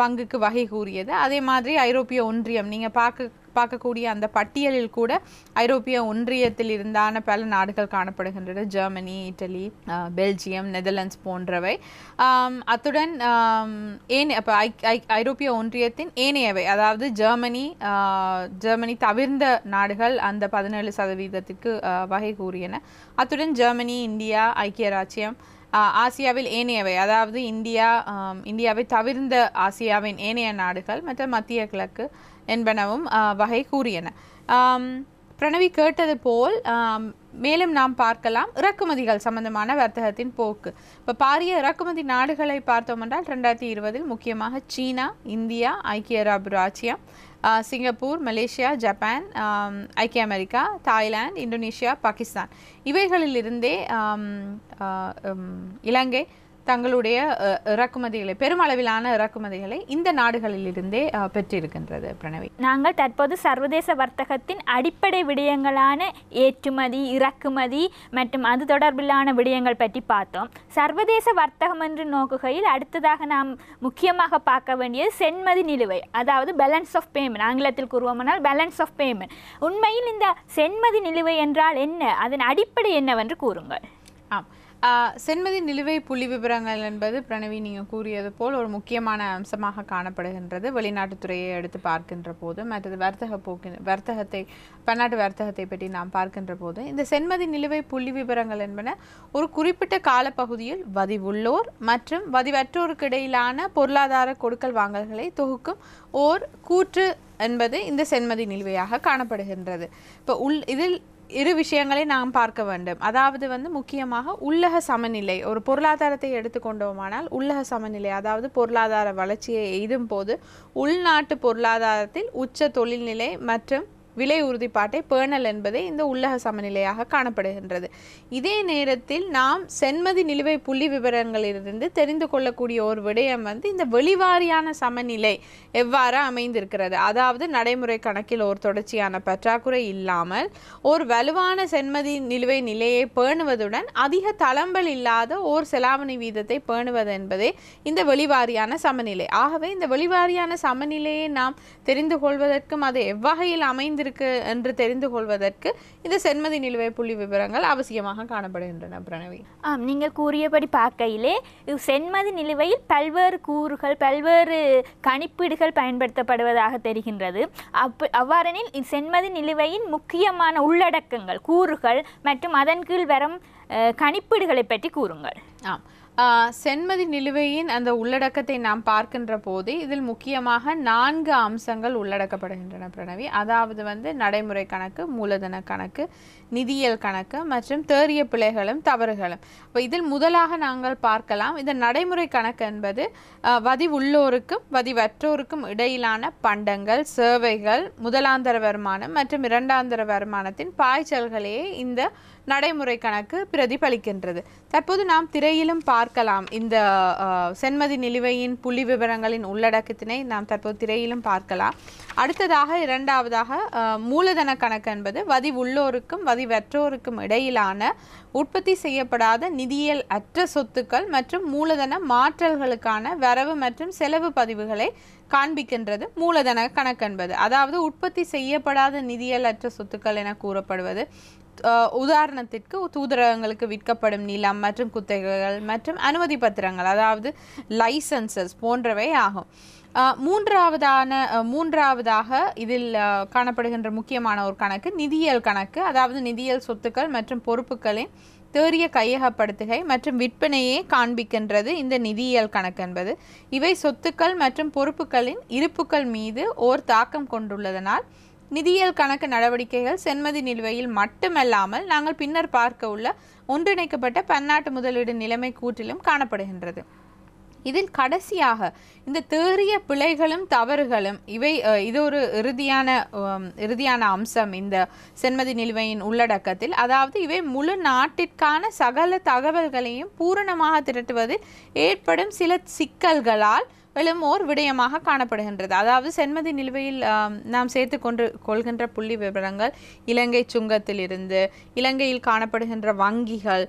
பங்குக்கு வகை கூறியது. அதே மாதிரி ஐரோப்பிய ஒன்றியம், நீங்கள் பார்க்கக்கூடிய அந்த பட்டியலில் கூட ஐரோப்பிய ஒன்றியத்தில் இருந்தான பல நாடுகள் காணப்படுகின்றன. ஜெர்மனி, இட்டலி, பெல்ஜியம், நெதர்லாண்ட்ஸ் போன்றவை. அத்துடன் ஐரோப்பிய ஒன்றியத்தின் ஏனையவை, அதாவது ஜெர்மனி தவிர்ந்த நாடுகள் அந்த 17%க்கு வகை கூறியன. அத்துடன் ஜெர்மனி, இந்தியா, ஐக்கிய ராச்சியம், ஆசியாவில் ஏனையவை, அதாவது இந்தியாவை தவிர்ந்த ஆசியாவின் ஏனைய நாடுகள் மற்றும் மத்திய கிழக்கு என்பனவும் வகை கூறியன. பிரணவி கேட்டது போல் மேலும் நாம் பார்க்கலாம் இறக்குமதிகள் சம்பந்தமான வர்த்தகத்தின் போக்கு. இப்போ பாரிய இறக்குமதி நாடுகளை பார்த்தோம் என்றால் 2020 முக்கியமாக சீனா, இந்தியா, ஐக்கிய அரபு ராச்சியம், சிங்கப்பூர், மலேசியா, ஜப்பான், ஐக்கிய அமெரிக்கா, தாய்லாந்து, இந்தோனேஷியா, பாகிஸ்தான், இவைகளிலிருந்தே இலங்கை தங்களுடைய இறக்குமதிகளை பெருமளவிலான இறக்குமதிகளை இந்த நாடுகளிலிருந்தே பெற்றிருக்கின்றது. பிரணவி, நாங்கள் தற்போது சர்வதேச வர்த்தகத்தின் அடிப்படை விடயங்களான ஏற்றுமதி, இறக்குமதி மற்றும் அது தொடர்பிலான விடயங்கள் பற்றி பார்த்தோம். சர்வதேச வர்த்தகம் என்று நோக்குகையில் அடுத்ததாக நாம் முக்கியமாக பார்க்க வேண்டியது சென்மதி நிலுவை, அதாவது பேலன்ஸ் ஆஃப் பேமெண்ட். ஆங்கிலத்தில் கூறுவோமானால் பேலன்ஸ் ஆஃப் பேமெண்ட். உண்மையில் இந்த சென்மதி நிலுவை என்றால் என்ன, அதன் அடிப்படை என்னவென்று கூறுங்கள். சென்மதி நிலுவை புள்ளி விவரங்கள் என்பது பிரணவி நீங்கள் கூறியது போல் ஒரு முக்கியமான அம்சமாக காணப்படுகின்றது. வெளிநாட்டுத்துறையை எடுத்து பார்க்கின்ற போது, மற்றது பன்னாட்டு வர்த்தகத்தை பற்றி நாம் பார்க்கின்ற போது, இந்த சென்மதி நிலுவை புள்ளி விவரங்கள் என்பன ஒரு குறிப்பிட்ட காலப்பகுதியில் வதிவுள்ளோர் மற்றும் வதிவற்றோருக்கு இடையிலான பொருளாதார கொடுக்கல் வாங்கல்களை தொகுக்கும் ஓர் கூற்று என்பது இந்த சென்மதி நிலுவையாக காணப்படுகின்றது. இப்போ இதில் இரு விஷயங்களை நாம் பார்க்க வேண்டும். அதாவது முக்கியமாக உள்ளக சமநிலை, ஒரு பொருளாதாரத்தை எடுத்துக்கொண்டோமானால் உள்ளக சமநிலை, அதாவது பொருளாதார வளர்ச்சியை எய்தும் போது உள்நாட்டு பொருளாதாரத்தில் உச்ச தொழில்நிலை மற்றும் விலை உறுதிப்பாட்டை பேணல் என்பதே இந்த உள்ளக சமநிலையாக காணப்படுகின்றது. இதே நேரத்தில் நாம் சென்மதி நிலுவை புள்ளி விவரங்களிலிருந்து தெரிந்து கொள்ளக்கூடிய ஒரு விடயம் இந்த வெளிவாரியான சமநிலை எவ்வாறு அமைந்திருக்கிறது. அதாவது நடைமுறை கணக்கில் ஒரு தொடர்ச்சியான பற்றாக்குறை இல்லாமல் ஒரு வலுவான சென்மதி நிலுவை நிலையை பேணுவதுடன் அதிக தளம்பல் இல்லாத ஓர் செலாவணி வீதத்தை பேணுவது என்பதே இந்த வெளிவாரியான சமநிலை. ஆகவே இந்த வெளிவாரியான சமநிலையை நாம் தெரிந்து கொள்வதற்கும் அது எவ்வகையில் அமைந்து என்று தெரிந்து கொள்வதற்கு இந்த சென்மதி நிலுவை புள்ளி விவரங்கள் அவசியமாக காணப்படுகின்றன. பிரணவி, நீங்கள் கூறியபடி பார்க்கையிலே சென்மதி நிலுவையில் பல்வேறு கூறுகள், பல்வேறு கணிப்பீடுகள் பயன்படுத்தப்படுவதாக தெரிகின்றது. அவ்வாறெனில் சென்மதி நிலுவையின் முக்கியமான உள்ளடக்கங்கள், கூறுகள் மற்றும் அதன் கீழ் வரும் கணிப்பீடுகளை பற்றி கூறுங்கள். சென்மதி நிலுவையின் அந்த உள்ளடக்கத்தை நாம் பார்க்கின்ற போது இதில் முக்கியமாக 4 அம்சங்கள் உள்ளடக்கப்படுகின்றன. பிரணவி, அதாவது நடைமுறை கணக்கு, மூலதன கணக்கு, நிதியியல் கணக்கு மற்றும் தேறிய பிழைகளும் தவறுகளும். இப்போ இதில் முதலாக நாங்கள் பார்க்கலாம், இந்த நடைமுறை கணக்கு என்பது வதிவுள்ளோருக்கும் வதிவற்றோருக்கும் இடையிலான பண்டங்கள், சேவைகள், முதலாந்தர வருமானம் மற்றும் இரண்டாந்தர வருமானத்தின் பாய்ச்சல்களையே இந்த நடைமுறை கணக்கு பிரதிபலிக்கின்றது. தற்போது நாம் திரையிலும் பார்க்கலாம் இந்த சென்மதி நிலுவையின் புள்ளி விவரங்களின் உள்ளடக்கத்தினை நாம் தற்போது திரையிலும் பார்க்கலாம். அடுத்ததாக இரண்டாவதாக மூலதன கணக்கு என்பது வதிவுள்ளோருக்கும் வதிவற்றோருக்கும் இடையிலான உற்பத்தி செய்யப்படாத நிதியியல் அற்ற சொத்துக்கள் மற்றும் மூலதன மாற்றல்களுக்கான வரவு மற்றும் செலவு பதிவுகளை காண்பிக்கின்றது மூலதன கணக்கு என்பது. அதாவது உற்பத்தி செய்யப்படாத நிதியியல் அற்ற சொத்துக்கள் என கூறப்படுவது உதாரணத்திற்கு தூதரகங்களுக்கு விற்கப்படும் நிலம் மற்றும் குத்தகைகள் மற்றும் அனுமதி பத்திரங்கள், அதாவது லைசன்சஸ் போன்றவை ஆகும். மூன்றாவதாக இதில் காணப்படுகின்ற முக்கியமான ஒரு கணக்கு நிதியியல் கணக்கு. அதாவது நிதியியல் சொத்துக்கள் மற்றும் பொறுப்புகளின் தேறிய கையகப்படுத்துகை மற்றும் விற்பனையே காண்பிக்கின்றது இந்த நிதியியல் கணக்கு என்பது. இவை சொத்துக்கள் மற்றும் பொறுப்புகளின் இருப்புக்கள் மீது ஓர் தாக்கம் கொண்டுள்ளதனால் நிதியியல் கணக்கு நடவடிக்கைகள் சென்மதி நிலுவையில் மட்டுமல்லாமல் நாங்கள் பின்னர் பார்க்க உள்ள ஒன்றிணைக்கப்பட்ட பன்னாட்டு முதலீடு நிலைமை கூற்றிலும் காணப்படுகின்றது. இதில் கடைசியாக இந்த தேறிய பிழைகளும் தவறுகளும் இது ஒரு இறுதியான அம்சம் இந்த சென்மதி நிலுவையின் உள்ளடக்கத்தில். அதாவது இவை முழு நாட்டிற்கான சகல தகவல்களையும் பூரணமாக திரட்டுவதில் ஏற்படும் சில சிக்கல்களால் ஓர் விடயமாக காணப்படுகின்றது. அதாவது சென்மதி நிலுவையில் நாம் சேர்த்து கொள்கின்ற புள்ளி விவரங்கள் இலங்கை சுங்கத்திலிருந்து, இலங்கையில் காணப்படுகின்ற வங்கிகள்,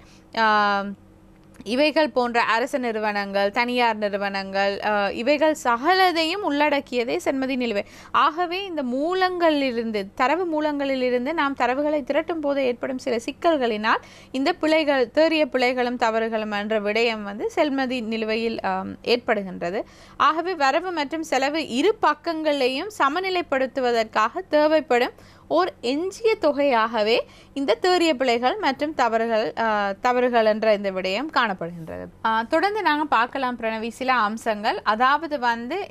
இவைகள் போன்ற அரசு நிறுவனங்கள், தனியார் நிறுவனங்கள், இவைகள் சகலதையும் உள்ளடக்கியதே சென்மதி நிலுவை. ஆகவே இந்த தரவு மூலங்களிலிருந்து நாம் தரவுகளை திரட்டும் போது ஏற்படும் சில சிக்கல்களினால் இந்த தேறிய பிழைகளும் தவறுகளும் என்ற விடயம் சென்மதி நிலுவையில் ஏற்படுகின்றது. ஆகவே வரவு மற்றும் செலவு இரு பக்கங்களையும் சமநிலைப்படுத்துவதற்காக தேவைப்படும் ஓர் எஞ்சிய தொகையாகவே இந்த தேறிய பிழைகள் மற்றும் தவறுகள் என்ற இந்த விடயம் காணப்படுகின்றது. தொடர்ந்து நாங்கள் பார்க்கலாம் பிரணவி சில அம்சங்கள். அதாவது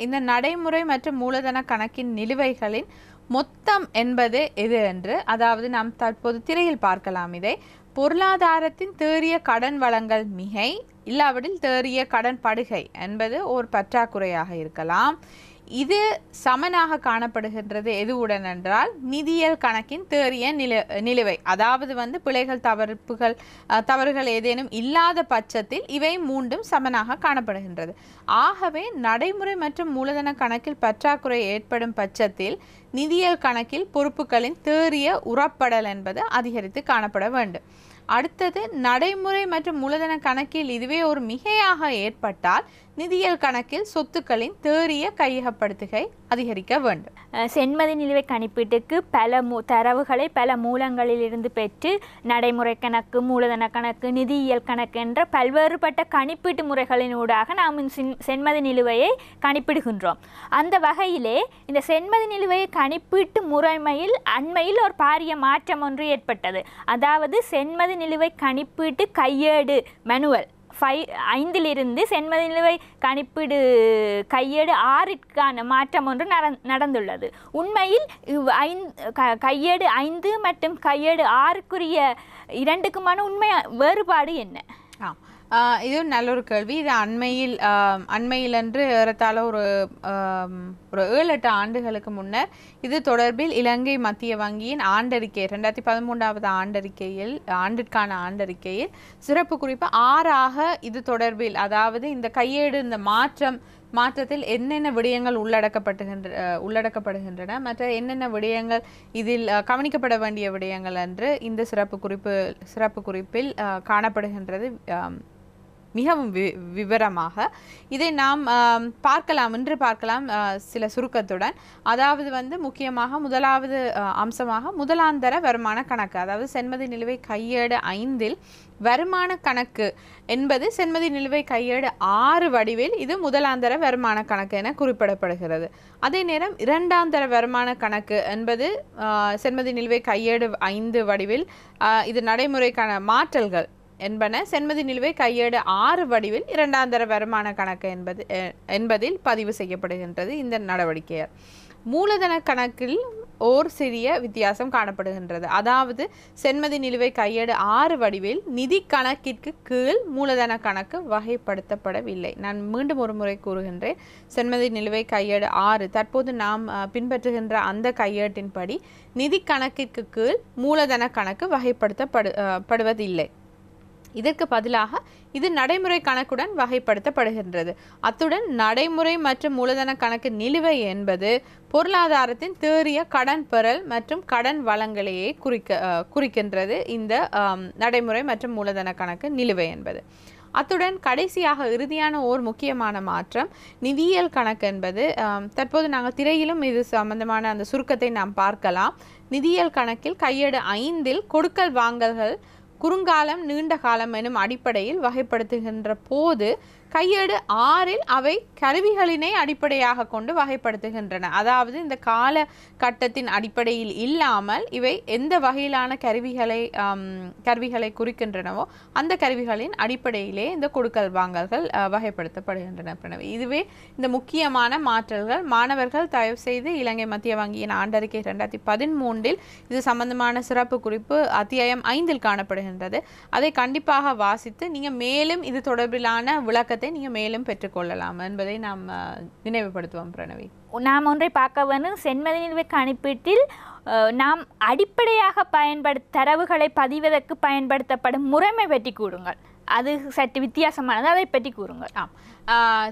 இந்த நடைமுறை மற்றும் மூலதன கணக்கின் நிலுவைகளின் மொத்தம் என்பது எது என்று, அதாவது நாம் தற்போது திரையில் பார்க்கலாம். இதை பொருளாதாரத்தின் தேறிய கடன் வழங்கல் மிகை இல்லாவிடில் தேறிய கடன் படுகை என்பது ஒரு பற்றாக்குறையாக இருக்கலாம். இது சமனாக காணப்படுகின்றது எதுவுடன் என்றால் நிதியியல் கணக்கின் தேறிய நிலுவை, அதாவது வந்து பிழைகள் தவறுகள் ஏதேனும் இல்லாத பட்சத்தில் இவை மூன்றும் சமனாக காணப்படுகின்றது. ஆகவே நடைமுறை மற்றும் மூலதன கணக்கில் பற்றாக்குறை ஏற்படும் பட்சத்தில் நிதியியல் கணக்கில் பொறுப்புகளின் தேறிய உறப்படல் என்பது அதிகரித்து காணப்பட வேண்டும். அடுத்தது நடைமுறை மற்றும் மூலதன கணக்கில் இதுவே ஒரு மிகையாக ஏற்பட்டால் நிதியியல் கணக்கில் சொத்துக்களின் தேறிய கையகப்படுத்துகை அதிகரிக்க வேண்டும். சென்மதி நிலுவை கணிப்பீட்டுக்கு பல தரவுகளை பல மூலங்களிலிருந்து பெற்று நடைமுறை கணக்கு, மூலதன கணக்கு, நிதியியல் கணக்கு என்ற பல்வேறுபட்ட கணிப்பீட்டு முறைகளினூடாக நாம் சென்மதி நிலுவையை கணிப்பிடுகின்றோம். அந்த வகையிலே இந்த சென்மதி நிலுவையை கணிப்பீட்டு முறைமையில் அண்மையில் ஒரு பாரிய மாற்றம் ஒன்று ஏற்பட்டது. அதாவது சென்மதி நிலுவை கணிப்பீட்டு கையேடு மேனுவல் 5 சென்மதி நிலுவை கணிப்பீடு கையேடு 6 மாற்றம் ஒன்று நடந்துள்ளது. உண்மையில் கையேடு 5 மற்றும் கையேடு 6 இரண்டுக்குமான உண்மை வேறுபாடு என்ன? இது நல்ல ஒரு கேள்வி. இது அண்மையில் என்று ஏறத்தாழ ஒரு 7-8 ஆண்டுகளுக்கு முன்னர் இது தொடர்பில் இலங்கை மத்திய வங்கியின் ஆண்டறிக்கை 2013 ஆண்டிற்கான ஆண்டறிக்கையில் சிறப்பு குறிப்பு 6ஆக இது தொடர்பில், அதாவது இந்த கையேடு இந்த மாற்றத்தில் என்னென்ன விடயங்கள் உள்ளடக்கப்படுகின்றன மற்ற என்னென்ன விடயங்கள் இதில் கவனிக்கப்பட வேண்டிய விடயங்கள் என்று இந்த சிறப்பு குறிப்பில் காணப்படுகின்றது. மிகவும் விவரமாக இதை நாம் இன்று பார்க்கலாம் சில சுருக்கத்துடன். அதாவது வந்து முக்கியமாக முதலாவது அம்சமாக முதலாந்தர வருமான கணக்கு, அதாவது சென்மதி நிலுவை கையேடு 5 வருமான கணக்கு என்பது சென்மதி நிலுவை கையேடு 6 வடிவில் இது முதலாந்தர வருமான கணக்கு என குறிப்பிடப்படுகிறது. அதே நேரம் இரண்டாந்தர வருமான கணக்கு என்பது சென்மதி நிலுவை கையேடு 5 வடிவில் இது நடைமுறைக்கான மாற்றல்கள் என்பன சென்மதி நிலுவை கையேடு 6 வடிவில் இரண்டாந்தர வருமான கணக்கு என்பதில் பதிவு செய்யப்படுகின்றது. இந்த நடவடிக்கையால் மூலதன கணக்கில் ஓர் சிறிய வித்தியாசம் காணப்படுகின்றது. அதாவது சென்மதி நிலுவை கையேடு 6 வடிவில் நிதி கணக்கிற்கு கீழ் மூலதன கணக்கு வகைப்படுத்தப்படவில்லை. நான் மீண்டும் ஒரு முறை கூறுகின்றேன். சென்மதி நிலுவை கையேடு 6 தற்போது நாம் பின்பற்றுகின்ற அந்த கையேட்டின்படி நிதி கணக்கிற்கு கீழ் மூலதன கணக்கு வகைப்படுத்தப்படுவதில்லை. இதற்கு பதிலாக இது நடைமுறை கணக்குடன் வகைப்படுத்தப்படுகின்றது. அத்துடன் நடைமுறை மற்றும் மூலதன கணக்கு நிலுவை என்பது பொருளாதாரத்தின் தேறிய கடன் பெறல் மற்றும் கடன் வளங்களையே குறிக்கின்றது இந்த நடைமுறை மற்றும் மூலதன கணக்கு நிலுவை என்பது. அத்துடன் கடைசியாக இறுதியான ஓர் முக்கியமான மாற்றம் நிதியியல் கணக்கு என்பது தற்போது நாங்கள் திரையிலும் இது சம்பந்தமான அந்த சுருக்கத்தை நாம் பார்க்கலாம். நிதியியல் கணக்கில் கையேடு 5 கொடுக்கல் வாங்கல்கள் குறுங்காலம் நீண்ட காலம் எனும் அடிப்படையில் வகைப்படுத்துகின்ற போது கையேடு 6 அவை கருவிகளினை அடிப்படையாக கொண்டு வகைப்படுத்துகின்றன. அதாவது இந்த கால கட்டத்தின் அடிப்படையில் இல்லாமல் இவை எந்த வகையிலான கருவிகளை குறிக்கின்றனவோ அந்த கருவிகளின் அடிப்படையிலே இந்த கொடுக்கல் வாங்கல்கள் வகைப்படுத்தப்படுகின்றன. இதுவே இந்த முக்கியமான மாற்றல்கள். மாணவர்கள் தயவு செய்து இலங்கை மத்திய வங்கியின் ஆண்டறிக்கை 2013 இது சம்பந்தமான சிறப்பு குறிப்பு அத்தியாயம் 5 காணப்படுகின்றது. அதை கண்டிப்பாக வாசித்து நீங்கள் மேலும் இது தொடர்பிலான விளக்கத்தை நீங்கள் மேலும் பெற்றுக்கொள்ளலாம் என்பதை நாம் நினைவுபடுத்துவோம். பிரணவி, நாம் ஒன்றை பார்க்க வேண்டும். சென்மதி நிலுவை கணிப்பீட்டில் நாம் அடிப்படையாக தரவுகளை பதிவதற்கு பயன்படுத்தப்படும் முறைமை பற்றி கூறுங்கள். அது சற்று வித்தியாசமானது, அதை பற்றி கூறுங்கள்.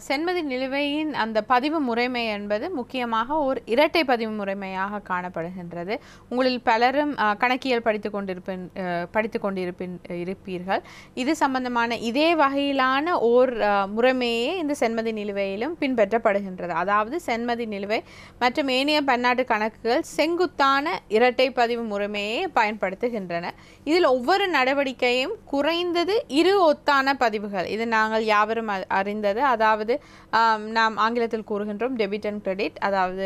சென்மதி நிலுவையின் அந்த பதிவு முறைமை என்பது முக்கியமாக ஒரு இரட்டை பதிவு முறைமையாக காணப்படுகின்றது. உங்களில் பலரும் கணக்கியல் படித்து கொண்டிருப்பீர்கள். இது சம்பந்தமான இதே வகையிலான ஓர் முறைமையே இந்த சென்மதி நிலுவையிலும் பின்பற்றப்படுகின்றது. அதாவது சென்மதி நிலுவை மற்றும் ஏனைய பன்னாட்டு கணக்குகள் செங்குத்தான இரட்டை பதிவு முறைமையை பயன்படுத்துகின்றன. இதில் ஒவ்வொரு நடவடிக்கையும் குறைந்தது 2 ஒத்தான பதிவுகள், இது நாங்கள் யாவரும் அறிந்தது. அதாவது நாம் ஆங்கிலத்தில் கூறுகின்றோம் டெபிட் அண்ட் கிரெடிட், அதாவது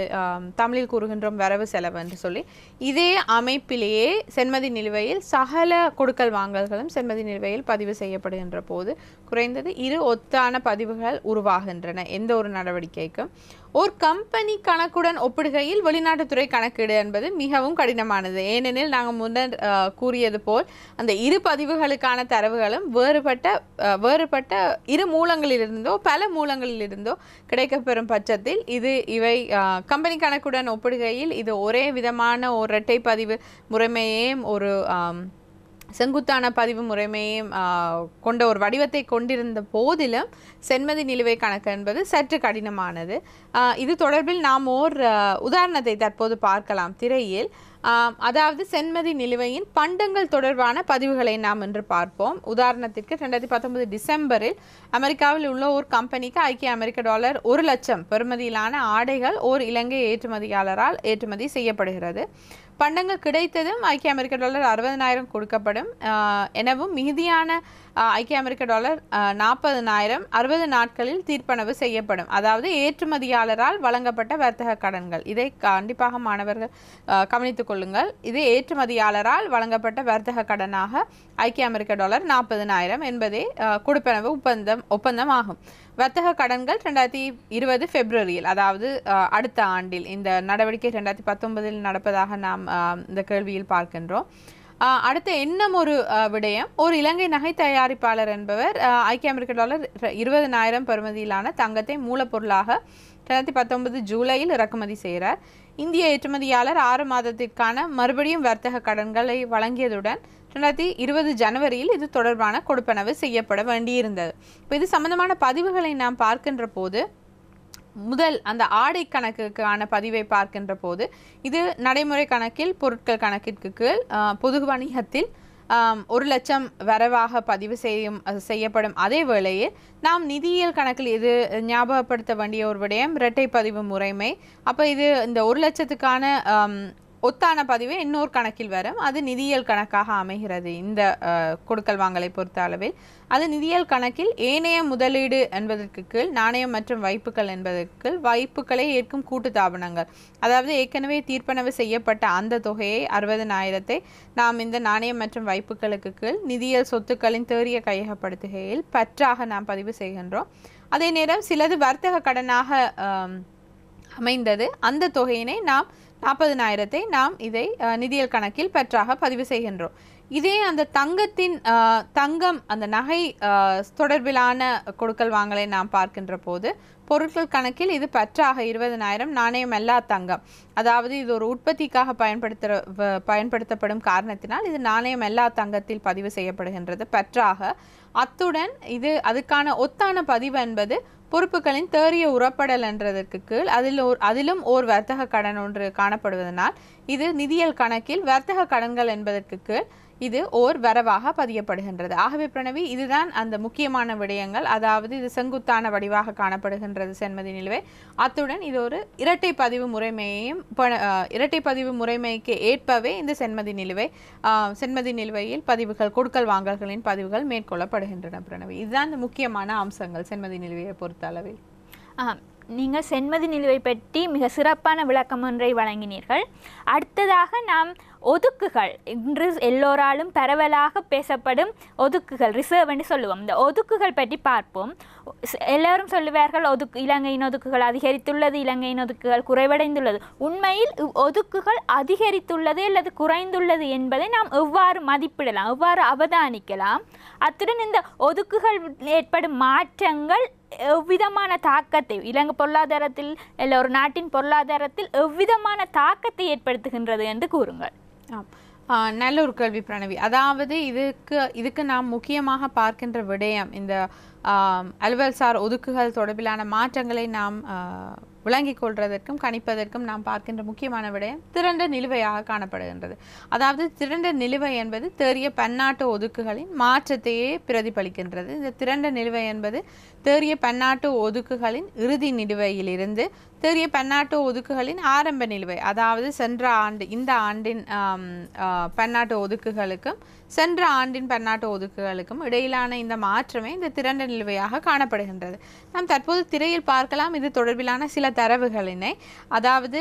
தமிழில் கூறுகின்றோம் வரவு செலவு என்று சொல்லி. இதே அமைப்பிலேயே சென்மதி நிலுவையில் சகல கொடுக்கல் வாங்கல்களும் சென்மதி நிலுவையில் பதிவு செய்யப்படுகின்ற போது குறைந்தது 2 ஒத்தான பதிவுகள் உருவாகின்றன எந்த ஒரு நடவடிக்கைக்கும். ஒரு கம்பெனி கணக்குடன் ஒப்பிடுகையில் வெளிநாட்டுத்துறை கணக்கீடு என்பது மிகவும் கடினமானது. ஏனெனில் நாங்கள் முன்னர் கூறியது போல் அந்த இரு பதிவுகளுக்கான தரவுகளும் வேறுபட்ட இரு மூலங்களிலிருந்தோ பல மூலங்களிலிருந்தோ கிடைக்கப்பெறும் பட்சத்தில் இவை கம்பெனி கணக்குடன் ஒப்பிடுகையில் இது ஒரே விதமான ஒரு இரட்டை பதிவு முறைமையையும் ஒரு செங்குத்தான பதிவு முறைமையும் கொண்ட ஒரு வடிவத்தை கொண்டிருந்த போதிலும் சென்மதி நிலுவை கணக்கு என்பது சற்று கடினமானது. இது தொடர்பில் நாம் ஓர் உதாரணத்தை தற்போது பார்க்கலாம் திரையில். அதாவது சென்மதி நிலுவையின் பண்டங்கள் தொடர்பான பதிவுகளை நாம் இன்று பார்ப்போம். உதாரணத்திற்கு 2019 டிசம்பரில் அமெரிக்காவில் உள்ள ஒரு கம்பெனிக்கு ஐக்கிய அமெரிக்க டாலர் 1 லட்சம் பெறுமதியிலான ஆடைகள் ஓர் இலங்கை ஏற்றுமதியாளரால் ஏற்றுமதி செய்யப்படுகிறது. பண்டங்கள் கிடைத்ததும் ஐக்கிய அமெரிக்க டாலர் 60,000 கொடுக்கப்படும் எனவும் மிகுதியான ஐக்கிய அமெரிக்க டாலர் 40,000 60 நாட்களில் தீர்ப்பனவு செய்யப்படும். அதாவது ஏற்றுமதியாளரால் வழங்கப்பட்ட வர்த்தக கடன்கள். இதை கண்டிப்பாக மாணவர்கள் கவனித்துக் கொள்ளுங்கள். இது ஏற்றுமதியாளரால் வழங்கப்பட்ட வர்த்தக கடனாக ஐக்கிய அமெரிக்க டாலர் 40,000 என்பதே கொடுப்பனவு ஒப்பந்தம் ஆகும். வர்த்தக கடன்கள் 2020 பிப்ரவரியில், அதாவது அடுத்த ஆண்டில், இந்த நடவடிக்கை 2019 நடப்பதாக நாம் இந்த கேள்வியில் பார்க்கின்றோம். அடுத்த இன்னும் ஒரு விடயம், ஒரு இலங்கை நகை தயாரிப்பாளர் என்பவர் ஐக்கிய அமெரிக்க டாலர் 20,000 பெறுமதியிலான தங்கத்தை மூலப்பொருளாக 2019 ஜூலையில் இறக்குமதி செய்கிறார். இந்திய ஏற்றுமதியாளர் 6 மாதத்திற்கான மறுபடியும் வர்த்தக கடன்களை வழங்கியதுடன் 2020 ஜனவரியில் இது தொடர்பான கொடுப்பனவு செய்யப்பட வேண்டியிருந்தது. இது சம்பந்தமான பதிவுகளை நாம் பார்க்கின்ற போது, முதல் அந்த ஆடை கணக்குக்கான பதிவை பார்க்கின்ற போது இது நடைமுறை கணக்கில் பொருட்கள் கணக்கிற்கு கீழ் பொது வணிகத்தில் 1 லட்சம் வரவாக பதிவு செய்யப்படும். அதே வேளையில் நாம் நிதியியல் கணக்கில் இது ஞாபகப்படுத்த வேண்டிய ஒரு விடயம் இரட்டை பதிவு முறைமை. அப்போ இது இந்த 1 லட்சத்துக்கான ஒத்தான பதிவே இன்னொரு கணக்கில் வரும். அது நிதியியல் கணக்காக அமைகிறது. இந்த கொடுக்கல் வாங்கலை பொறுத்த அளவில் அது நிதியியல் கணக்கில் ஏனைய முதலீடு என்பதற்கு கீழ் நாணயம் மற்றும் வைப்புகள் என்பதற்கு வைப்புகளை ஏற்கும் கூட்டு தாபனங்கள், அதாவது ஏற்கனவே தீர்ப்பனவு செய்யப்பட்ட அந்த தொகையை 60,000 நாம் இந்த நாணயம் மற்றும் வைப்புகளுக்கு கீழ் நிதியியல் சொத்துக்களின் தேறிய கையகப்படுத்துகையில் பற்றாக நாம் பதிவு செய்கின்றோம். அதே நேரம் சிலது வர்த்தக கடனாக அமைந்தது. அந்த தொகையினை நாம் 40,000 நாம் இதை நிதியியல் கணக்கில் பற்றாக பதிவு செய்கின்றோம். இதே அந்த தங்கம் அந்த நகை தொடர்பிலான கொடுக்கல் வாங்கலை நாம் பார்க்கின்ற போது பொருட்கள் கணக்கில் இது பற்றாக 20,000 நாணயம் எல்லா தங்கம், அதாவது இது ஒரு உற்பத்திக்காக பயன்படுத்தப்படும் காரணத்தினால் இது நாணயம் எல்லா தங்கத்தில் பதிவு செய்யப்படுகின்றது பற்றாக. அத்துடன் இது அதுக்கான ஒத்தான பதிவு என்பது பொறுப்புகளின் தேறிய உறப்படல் என்றதற்கு கீழ் அதிலும் ஓர் வர்த்தக கடன் ஒன்று காணப்படுவதனால் இது நிதியியல் கணக்கில் வர்த்தக கடன்கள் என்பதற்கு கீழ் இது ஓர் வரவாக பதியப்படுகின்றது. ஆகவே பிரணவி, இதுதான் அந்த முக்கியமான விடயங்கள். அதாவது இது செங்குத்தான வடிவாக காணப்படுகின்றது சென்மதி நிலுவை. அத்துடன் இது ஒரு இரட்டை பதிவு முறைமையையும் இரட்டை பதிவு முறைமைக்கு ஏற்பவே இந்த சென்மதி நிலுவையில் பதிவுகள் கொடுக்கல் வாங்கல்களின் பதிவுகள் மேற்கொள்ளப்படுகின்றன. பிரணவி, இதுதான் இந்த முக்கியமான அம்சங்கள் சென்மதி நிலுவையை பொறுத்த அளவில். நீங்கள் சென்மதி நிலுவை பற்றி மிக சிறப்பான விளக்கம் ஒன்றை வழங்கினீர்கள். அடுத்ததாக நாம் ஒதுக்குகள், இன்று எல்லோராலும் பரவலாக பேசப்படும் ஒதுக்குகள், ரிசர்வ் என்று சொல்லுவோம். இந்த ஒதுக்குகள் பற்றி பார்ப்போம். எல்லோரும் சொல்லுவார்கள் இலங்கையின் ஒதுக்குகள் அதிகரித்துள்ளது, இலங்கையின் ஒதுக்குகள் குறைவடைந்துள்ளது. உண்மையில் ஒதுக்குகள் அதிகரித்துள்ளது அல்லது குறைந்துள்ளது என்பதை நாம் எவ்வாறு மதிப்பிடலாம், எவ்வாறு அவதானிக்கலாம்? அத்துடன் இந்த ஒதுக்குகள் ஏற்படும் மாற்றங்கள் எவ்விதமான தாக்கத்தை இலங்கை பொருளாதாரத்தில் இல்லை ஒரு நாட்டின் பொருளாதாரத்தில் எவ்விதமான தாக்கத்தை ஏற்படுத்துகின்றது என்று கூறுங்கள். நல்ல ஒரு கேள்வி பிரணவி. அதாவது இதுக்கு நாம் முக்கியமாக பார்க்கின்ற விடயம் இந்த அலுவல்சார் ஒதுக்குகள் தொடர்பிலான மாற்றங்களை நாம் விளங்கிக் கொள்வதற்கும் கணிப்பதற்கும் நாம் பார்க்கின்ற முக்கியமான விடயம் திரண்ட நிலுவையாக காணப்படுகின்றது. அதாவது திரண்ட நிலுவை என்பது தேறிய பன்னாட்டு ஒதுக்குகளின் மாற்றத்தையே பிரதிபலிக்கின்றது. இந்த திரண்ட நிலுவை என்பது தேறிய பன்னாட்டு ஒதுக்குகளின் இறுதி நிலுவையிலிருந்து தேறிய பன்னாட்டு ஒதுக்குகளின் ஆரம்ப நிலுவை, அதாவது சென்ற ஆண்டு இந்த ஆண்டின் பன்னாட்டு ஒதுக்குகளுக்கும் சென்ற ஆண்டின் பன்னாட்டு ஒதுக்குகளுக்கும் இடையிலான இந்த மாற்றமே இந்த திரண்ட நிலுவையாக காணப்படுகின்றது. நாம் தற்போது திரையில் பார்க்கலாம் இது தொடர்பிலான சில தரவுகளினை. அதாவது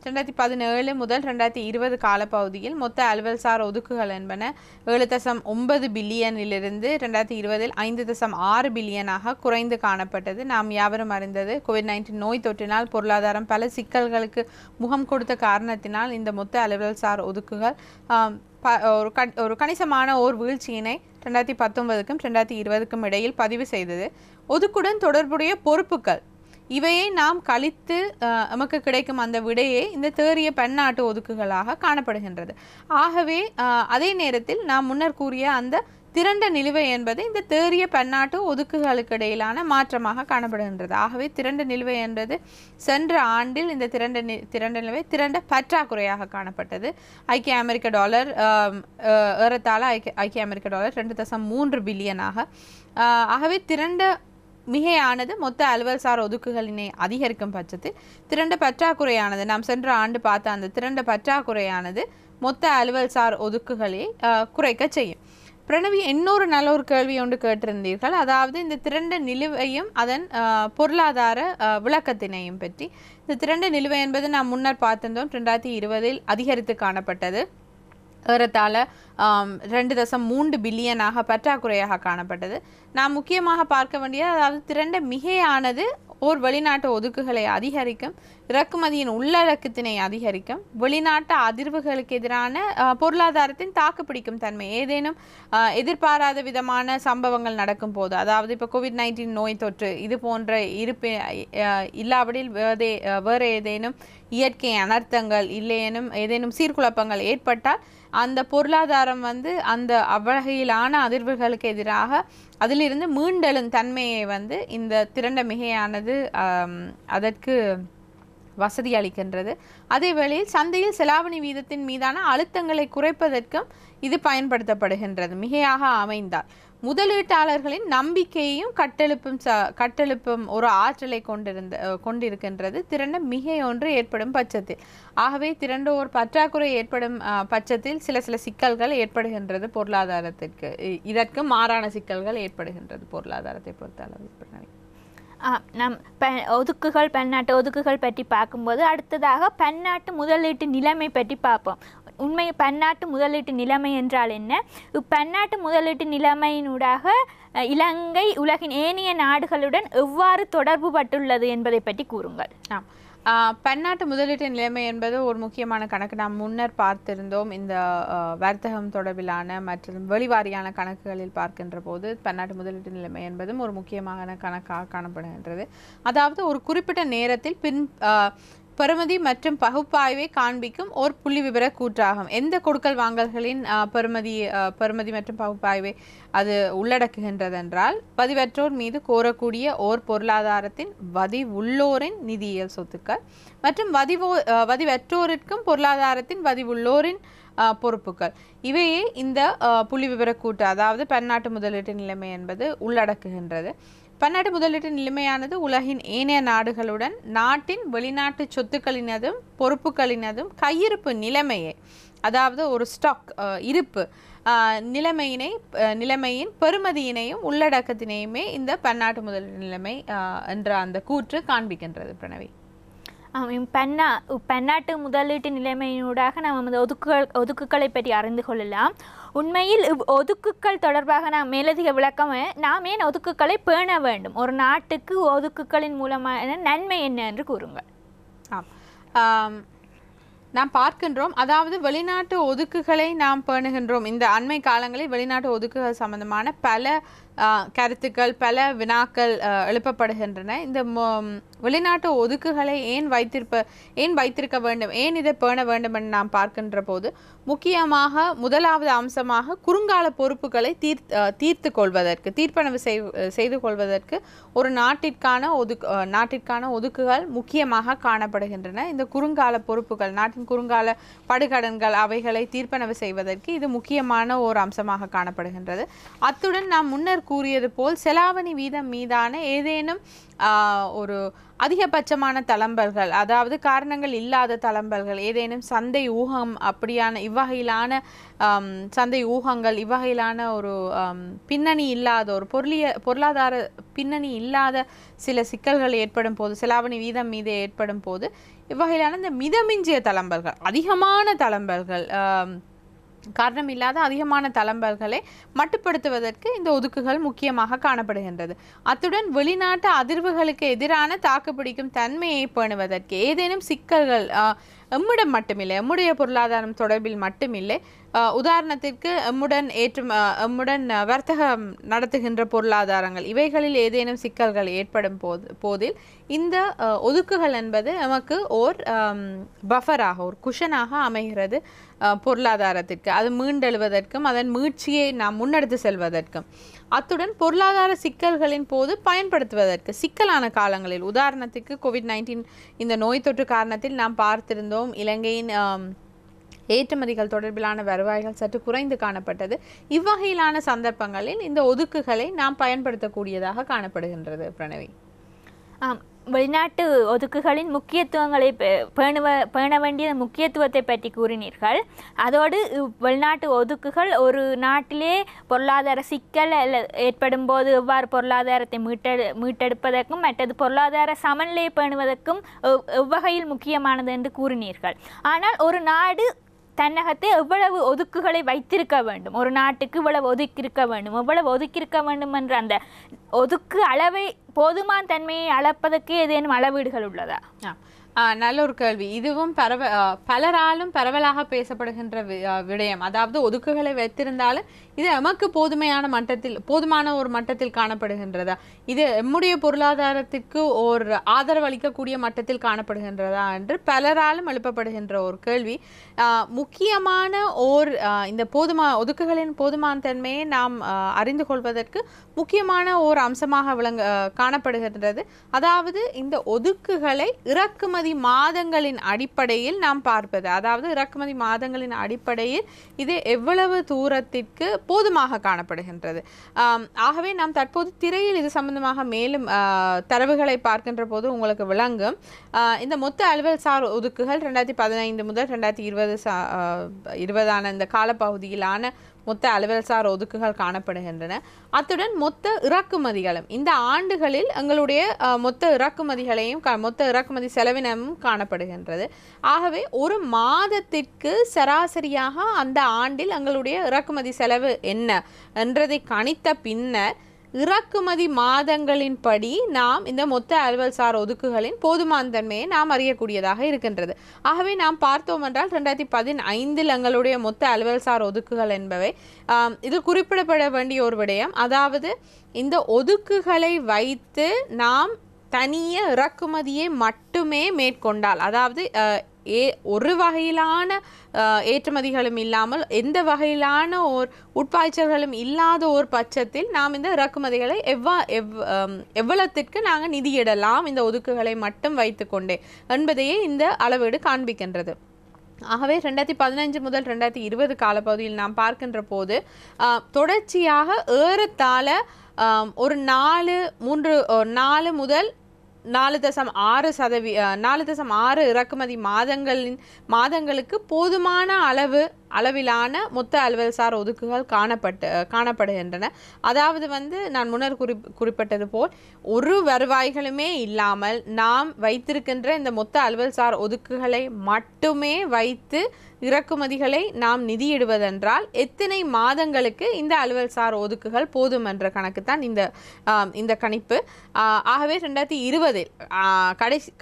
2017 முதல் 2020 காலப்பகுதியில் மொத்த அலுவல்சார் ஒதுக்குகள் என்பன 7.9 பில்லியனிலிருந்து 2020 5.6 பில்லியனாக குறைந்து காணப்பட்டது. நாம் யாவரும் அறிந்தது கோவிட்-19 நோய் தொற்றினால் பொருளாதாரம் பல சிக்கல்களுக்கு முகம் கொடுத்த காரணத்தினால் இந்த மொத்த அலுவல்சார் ஒதுக்குகள் ஒரு கணிசமான ஓர் வீழ்ச்சியினை 2019க்கும் 2020க்கும் இடையில் பதிவு செய்தது. ஒதுக்குடன் தொடர்புடைய பொறுப்புகள் இவையை நாம் கழித்து நமக்கு கிடைக்கும் அந்த விடையே இந்த தேறிய பன்னாட்டு ஒதுக்குகளாக காணப்படுகின்றது. ஆகவே அதே நேரத்தில் நாம் முன்னர் கூறிய அந்த திரண்ட நிலுவை என்பது இந்த தேறிய பன்னாட்டு ஒதுக்குகளுக்கு இடையிலான மாற்றமாக காணப்படுகின்றது. ஆகவே திரண்ட நிலுவை என்பது சென்ற ஆண்டில் இந்த திரண்ட நிலுவை திரண்ட பற்றாக்குறையாக காணப்பட்டது. ஐக்கிய அமெரிக்க டாலர் ஏறத்தாழ ஐக்கிய அமெரிக்க டாலர் 2.3 பில்லியனாக. ஆகவே திரண்ட மிகையானது மொத்த அலுவல்சார் ஒதுக்குகளினை அதிகரிக்கும் பட்சத்தில் திரண்ட பற்றாக்குறையானது நாம் சென்ற ஆண்டு பார்த்த அந்த திரண்ட பற்றாக்குறையானது மொத்த அலுவல்சார் ஒதுக்குகளை குறைக்க செய்யும். பிரணவி, இன்னொரு நல்ல ஒரு கேள்வி ஒன்று கேட்டிருந்தீர்கள். அதாவது இந்த திரண்ட நிலுவையும் அதன் பொருளாதார விளக்கத்தினையும் பற்றி. இந்த திரண்ட நிலுவை என்பது நாம் முன்னர் பார்த்திருந்தோம் 2020 அதிகரித்து காணப்பட்டது. ஏறத்தாழ 2.3 பில்லியனாக பற்றாக்குறையாக காணப்பட்டது. நாம் முக்கியமாக பார்க்க வேண்டியது அதாவது திரண்ட மிகையானது ஓர் வெளிநாட்டு ஒதுக்குகளை அதிகரிக்கும், இறக்குமதியின் உள்ளடக்கத்தினை அதிகரிக்கும், வெளிநாட்டு அதிர்வுகளுக்கு எதிரான பொருளாதாரத்தின் தாக்குப்பிடிக்கும் தன்மை ஏதேனும் எதிர்பாராத விதமான சம்பவங்கள் நடக்கும் போது, அதாவது இப்போ COVID-19 நோய் தொற்று இது போன்ற இருப்பு இல்லாவிடில் வேறு ஏதேனும் இயற்கை அனர்த்தங்கள் இல்லையேனும் ஏதேனும் சீர்குழப்பங்கள் ஏற்பட்டால் அந்த பொருளாதாரம் அந்த அவ்வகையிலான அதிர்வுகளுக்கு எதிராக அதிலிருந்து மீண்டெழும் தன்மையை இந்த திரண்ட மிகையானது அதற்கு வசதி அளிக்கின்றது. அதே வேளையில் சந்தையில் செலாவணி வீதத்தின் மீதான அழுத்தங்களை குறைப்பதற்கும் இது பயன்படுத்தப்படுகின்றது. மிகையாக அமைந்தால் முதலீட்டாளர்களின் நம்பிக்கையையும் கட்டெழுப்பும் ஒரு ஆற்றலை கொண்டிருக்கின்றது திரண்ட மிகை ஒன்று ஏற்படும் பட்சத்தில். ஆகவே திரண்ட ஒரு பற்றாக்குறை ஏற்படும் பட்சத்தில் சில சிக்கல்கள் ஏற்படுகின்றது பொருளாதாரத்திற்கு. இதற்கு மாறான சிக்கல்கள் ஏற்படுகின்றது பொருளாதாரத்தை பொறுத்த அளவில். நம் பன்னாட்டு ஒதுக்குகள் பற்றி பார்க்கும்போது அடுத்ததாக பன்னாட்டு முதலீட்டு நிலைமை பற்றி பார்ப்போம். உண்மை பன்னாட்டு முதலீட்டு நிலைமை என்றால் என்ன? பன்னாட்டு முதலீட்டு நிலைமையினூடாக இலங்கை உலகின் ஏனைய நாடுகளுடன் எவ்வாறு தொடர்பு பட்டுள்ளது என்பதை பற்றி கூறுங்கள். பன்னாட்டு முதலீட்டு நிலைமை என்பது ஒரு முக்கியமான கணக்கு. நாம் முன்னர் பார்த்திருந்தோம். இந்த வர்த்தகம் தொடர்பிலான மற்றும் வெளிவாரியான கணக்குகளில் பார்க்கின்ற போது பன்னாட்டு முதலீட்டு நிலைமை என்பதும் ஒரு முக்கியமான கணக்காக காணப்படுகின்றது. அதாவது ஒரு குறிப்பிட்ட நேரத்தில் பெறுமதி மற்றும் பகுப்பாய்வை காண்பிக்கும் ஒரு புள்ளி விவர கூற்றாகும். எந்த கொடுக்கல் வாங்கல்களின் பெறுமதி மற்றும் பகுப்பாய்வை அது உள்ளடக்குகின்றது என்றால் பதிவற்றோர் மீது கோரக்கூடிய ஓர் பொருளாதாரத்தின் வதிவுள்ளோரின் நிதியியல் சொத்துக்கள் மற்றும் வதிவற்றோருக்கும் பொருளாதாரத்தின் வதிவுள்ளோரின் பொறுப்புகள் இவையே இந்த புள்ளி விவர கூற்று அதாவது பன்னாட்டு முதலீட்டு நிலைமை என்பது உள்ளடக்குகின்றது. பன்னாட்டு முதலீட்டு நிலைமையானது உலகின் ஏனைய நாடுகளுடன் நாட்டின் வெளிநாட்டு சொத்துக்களினதும் பொறுப்புகளினதும் கையிருப்பு நிலைமையை அதாவது ஒரு ஸ்டாக் இருப்பு நிலைமையின் பெறுமதியினையும் உள்ளடக்கத்தினையுமே இந்த பன்னாட்டு முதலீட்டு நிலைமை என்ற அந்த கூற்று காண்பிக்கின்றது. பிரணவி, பன்னாட்டு முதலீட்டு நிலைமையினூடாக நாம் ஒதுக்குகளை பற்றி அறிந்து கொள்ளலாம். உண்மையில் ஒதுக்குகள் தொடர்பாக நாம் மேலதிக விளக்கம் நாம் ஏன் ஒதுக்குகளை பேண வேண்டும், ஒரு நாட்டுக்கு ஒதுக்குகளின் மூலமான நன்மை என்ன என்று கூறுங்கள். நாம் பார்க்கின்றோம், அதாவது வெளிநாட்டு ஒதுக்குகளை நாம் பேணுகின்றோம். இந்த அண்மை காலங்களில் வெளிநாட்டு ஒதுக்குகள் சம்பந்தமான பல கருத்துக்கள் பல வினாக்கள் எழுப்பப்படுகின்றன. இந்த வெளிநாட்டு ஒதுக்குகளை ஏன் வைத்திருக்க வேண்டும், ஏன் இதை பேண வேண்டும் என்று நாம் பார்க்கின்ற போது முக்கியமாக முதலாவது அம்சமாக குறுங்கால பொறுப்புகளை தீர்த்து கொள்வதற்கு தீர்ப்பனவு செய்து கொள்வதற்கு ஒரு நாட்டிற்கான ஒதுக்குகள் முக்கியமாக காணப்படுகின்றன. இந்த குறுங்கால பொறுப்புகள் நாட்டின் குறுங்கால படுகடன்கள் அவைகளை தீர்ப்பனவு செய்வதற்கு இது முக்கியமான ஒரு அம்சமாக காணப்படுகின்றது. அத்துடன் நாம் முன்னர் கூறியது போல் செலாவணி வீதம் மீதான ஏதேனும் ஒரு அதிகபட்சமான தளம்பல்கள் அதாவது காரணங்கள் இல்லாத தளம்பல்கள் ஏதேனும் சந்தை ஊகம் அப்படியான இவ்வகையிலான சந்தை ஊகங்கள் இவ்வகையிலான ஒரு பின்னணி இல்லாத ஒரு பொருளாதார பின்னணி இல்லாத சில சிக்கல்கள் ஏற்படும் போது செலாவணி வீதம் மீது ஏற்படும் போது இவ்வகையிலான இந்த மிதமிஞ்சிய தளம்பல்கள் அதிகமான தளம்பல்கள் காரணமில்லாத அதிகமான தளம்பல்களை மட்டுப்படுத்துவதற்கு இந்த ஒதுக்குகள் முக்கியமாக காணப்படுகின்றது. அத்துடன் வெளிநாட்டு அதிர்வுகளுக்கு எதிரான தாக்குப்பிடிக்கும் தன்மையை பேணுவதற்கு ஏதேனும் சிக்கல்கள் எம்மிடம் மட்டுமில்லை, எம்முடைய பொருளாதாரம் தொடர்பில் மட்டுமில்லை, உதாரணத்திற்கு எம்முடன் வர்த்தகம் நடத்துகின்ற பொருளாதாரங்கள் இவைகளில் ஏதேனும் சிக்கல்கள் ஏற்படும் போதில் இந்த ஒதுக்குகள் என்பது நமக்கு ஓர் பஃபராக, ஒரு குஷனாக அமைகிறது பொருளாதாரத்திற்கு, அது மீண்டெழுவதற்கும் அதன் மீட்சியை நாம் முன்னெடுத்து செல்வதற்கும், அத்துடன் பொருளாதார சிக்கல்களின் போது பயன்படுத்துவதற்கு சிக்கலான காலங்களில், உதாரணத்துக்கு COVID-19 இந்த நோய் தொற்று காரணத்தில் நாம் பார்த்திருந்தோம் இலங்கையின் ஏற்றுமதிகள் தொடர்பிலான வருவாய்கள் சற்று குறைந்து காணப்பட்டது. இவ்வகையிலான சந்தர்ப்பங்களில் இந்த ஒதுக்குகளை நாம் பயன்படுத்தக்கூடியதாக காணப்படுகின்றது. பிரணவி, வெளிநாட்டு ஒதுக்குகளின் முக்கியத்துவங்களை பேண வேண்டிய முக்கியத்துவத்தை பற்றி கூறினீர்கள். அதோடு வெளிநாட்டு ஒதுக்குகள் ஒரு நாட்டிலே பொருளாதார சிக்கல் ஏற்படும் போது எவ்வாறு பொருளாதாரத்தை மீட்டெடுப்பதற்கும் மற்றது பொருளாதார சமநிலையை பேணுவதற்கும் எவ்வகையில் முக்கியமானது என்று கூறினீர்கள். ஆனால் ஒரு நாடு தன்னகத்தை எவ்வளவு ஒதுக்குகளை வைத்திருக்க வேண்டும், ஒரு நாட்டுக்கு இவ்வளவு ஒதுக்கியிருக்க வேண்டும், எவ்வளவு ஒதுக்கியிருக்க வேண்டும் என்ற அந்த ஒதுக்கு அளவை போதுமான தன்மையை அளப்பதற்கு ஏதேனும் அளவீடுகள் உள்ளதா? நல்ல ஒரு கேள்வி. இதுவும் பலராலும் பரவலாக பேசப்படுகின்ற விடயம். அதாவது ஒதுக்குகளை வைத்திருந்தாலும் இது எமக்கு போதுமான ஒரு மட்டத்தில் காணப்படுகின்றதா, இது எம்முடைய பொருளாதாரத்திற்கு ஒரு ஆதரவு அளிக்கக்கூடிய மட்டத்தில் காணப்படுகின்றதா என்று பலராலும் எழுப்பப்படுகின்ற ஒரு கேள்வி. முக்கியமான இந்த ஒதுக்குகளின் போதுமான தன்மையை நாம் அறிந்து கொள்வதற்கு முக்கியமான ஒரு அம்சமாக காணப்படுகின்றது. அதாவது இந்த ஒதுக்குகளை இறக்குமதி மாதங்களின் அடிப்படையில் நாம் பார்ப்பது, அதாவது இறக்குமதி மாதங்களின் அடிப்படையில் இது எவ்வளவு தூரத்திற்கு போதுமாக காணப்படுகின்றது. ஆகவே நாம் தற்போது திரையில் இது சம்பந்தமாக மேலும் தரவுகளை பார்க்கின்ற போது உங்களுக்கு விளங்கும். இந்த மொத்த அலுவல் சார் ஒதுக்குகள் 2015 முதல் 2020 இந்த காலப்பகுதியிலான மொத்த அலுவல்சார் ஒதுக்குகள் காணப்படுகின்றன. அத்துடன் மொத்த இறக்குமதிகளும் இந்த ஆண்டுகளில் எங்களுடைய மொத்த இறக்குமதிகளையும் மொத்த இறக்குமதி செலவினமும் காணப்படுகின்றது. ஆகவே ஒரு மாதத்திற்கு சராசரியாக அந்த ஆண்டில் எங்களுடைய இறக்குமதி செலவு என்ன என்றதை கணித்த பின்னர் இறக்குமதி மாதங்களின் படி நாம் இந்த மொத்த அலுவல்சார் ஒதுக்குகளின் போதுமான தன்மையை நாம் அறியக்கூடியதாக இருக்கின்றது. ஆகவே நாம் பார்த்தோம் என்றால் 2015 எங்களுடைய மொத்த அலுவல்சார் ஒதுக்குகள் என்பவை இது குறிப்பிடப்பட வேண்டிய ஒரு விடயம். அதாவது இந்த ஒதுக்குகளை வைத்து நாம் தனிய இறக்குமதியை மட்டுமே மேற்கொண்டால், அதாவது ஒரு வகையிலான ஏற்றுமதிகளும் இல்லாமல் எந்த வகையிலான உட்பாய்ச்சல்களும் இல்லாத ஒரு பட்சத்தில் நாம் இந்த இறக்குமதிகளை எவ்வளத்திற்கு நாங்கள் நிதியிடலாம் இந்த ஒதுக்குகளை மட்டும் வைத்துக்கொண்டே என்பதையே இந்த அளவீடு காண்பிக்கின்றது. ஆகவே 2015 முதல் 2020 காலப்பகுதியில் நாம் பார்க்கின்ற போது தொடர்ச்சியாக ஏறத்தாழ ஒரு 4 முதல் 4.6% இறக்குமதி மாதங்களுக்கு போதுமான அளவிலான மொத்த அலுவல்சார் ஒதுக்குகள் காணப்படுகின்றன. அதாவது நான் முன்னர் குறிப்பிட்டது போல் ஒரு வருவாய்களுமே இல்லாமல் நாம் வைத்திருக்கின்ற இந்த மொத்த அலுவல்சார் ஒதுக்குகளை மட்டுமே வைத்து இறக்குமதிகளை நாம் நிதியிடுவதென்றால் எத்தனை மாதங்களுக்கு இந்த அலுவல்சார் ஒதுக்குகள் போதும் என்ற கணக்கு தான் இந்த கணிப்பு. ஆகவே 2020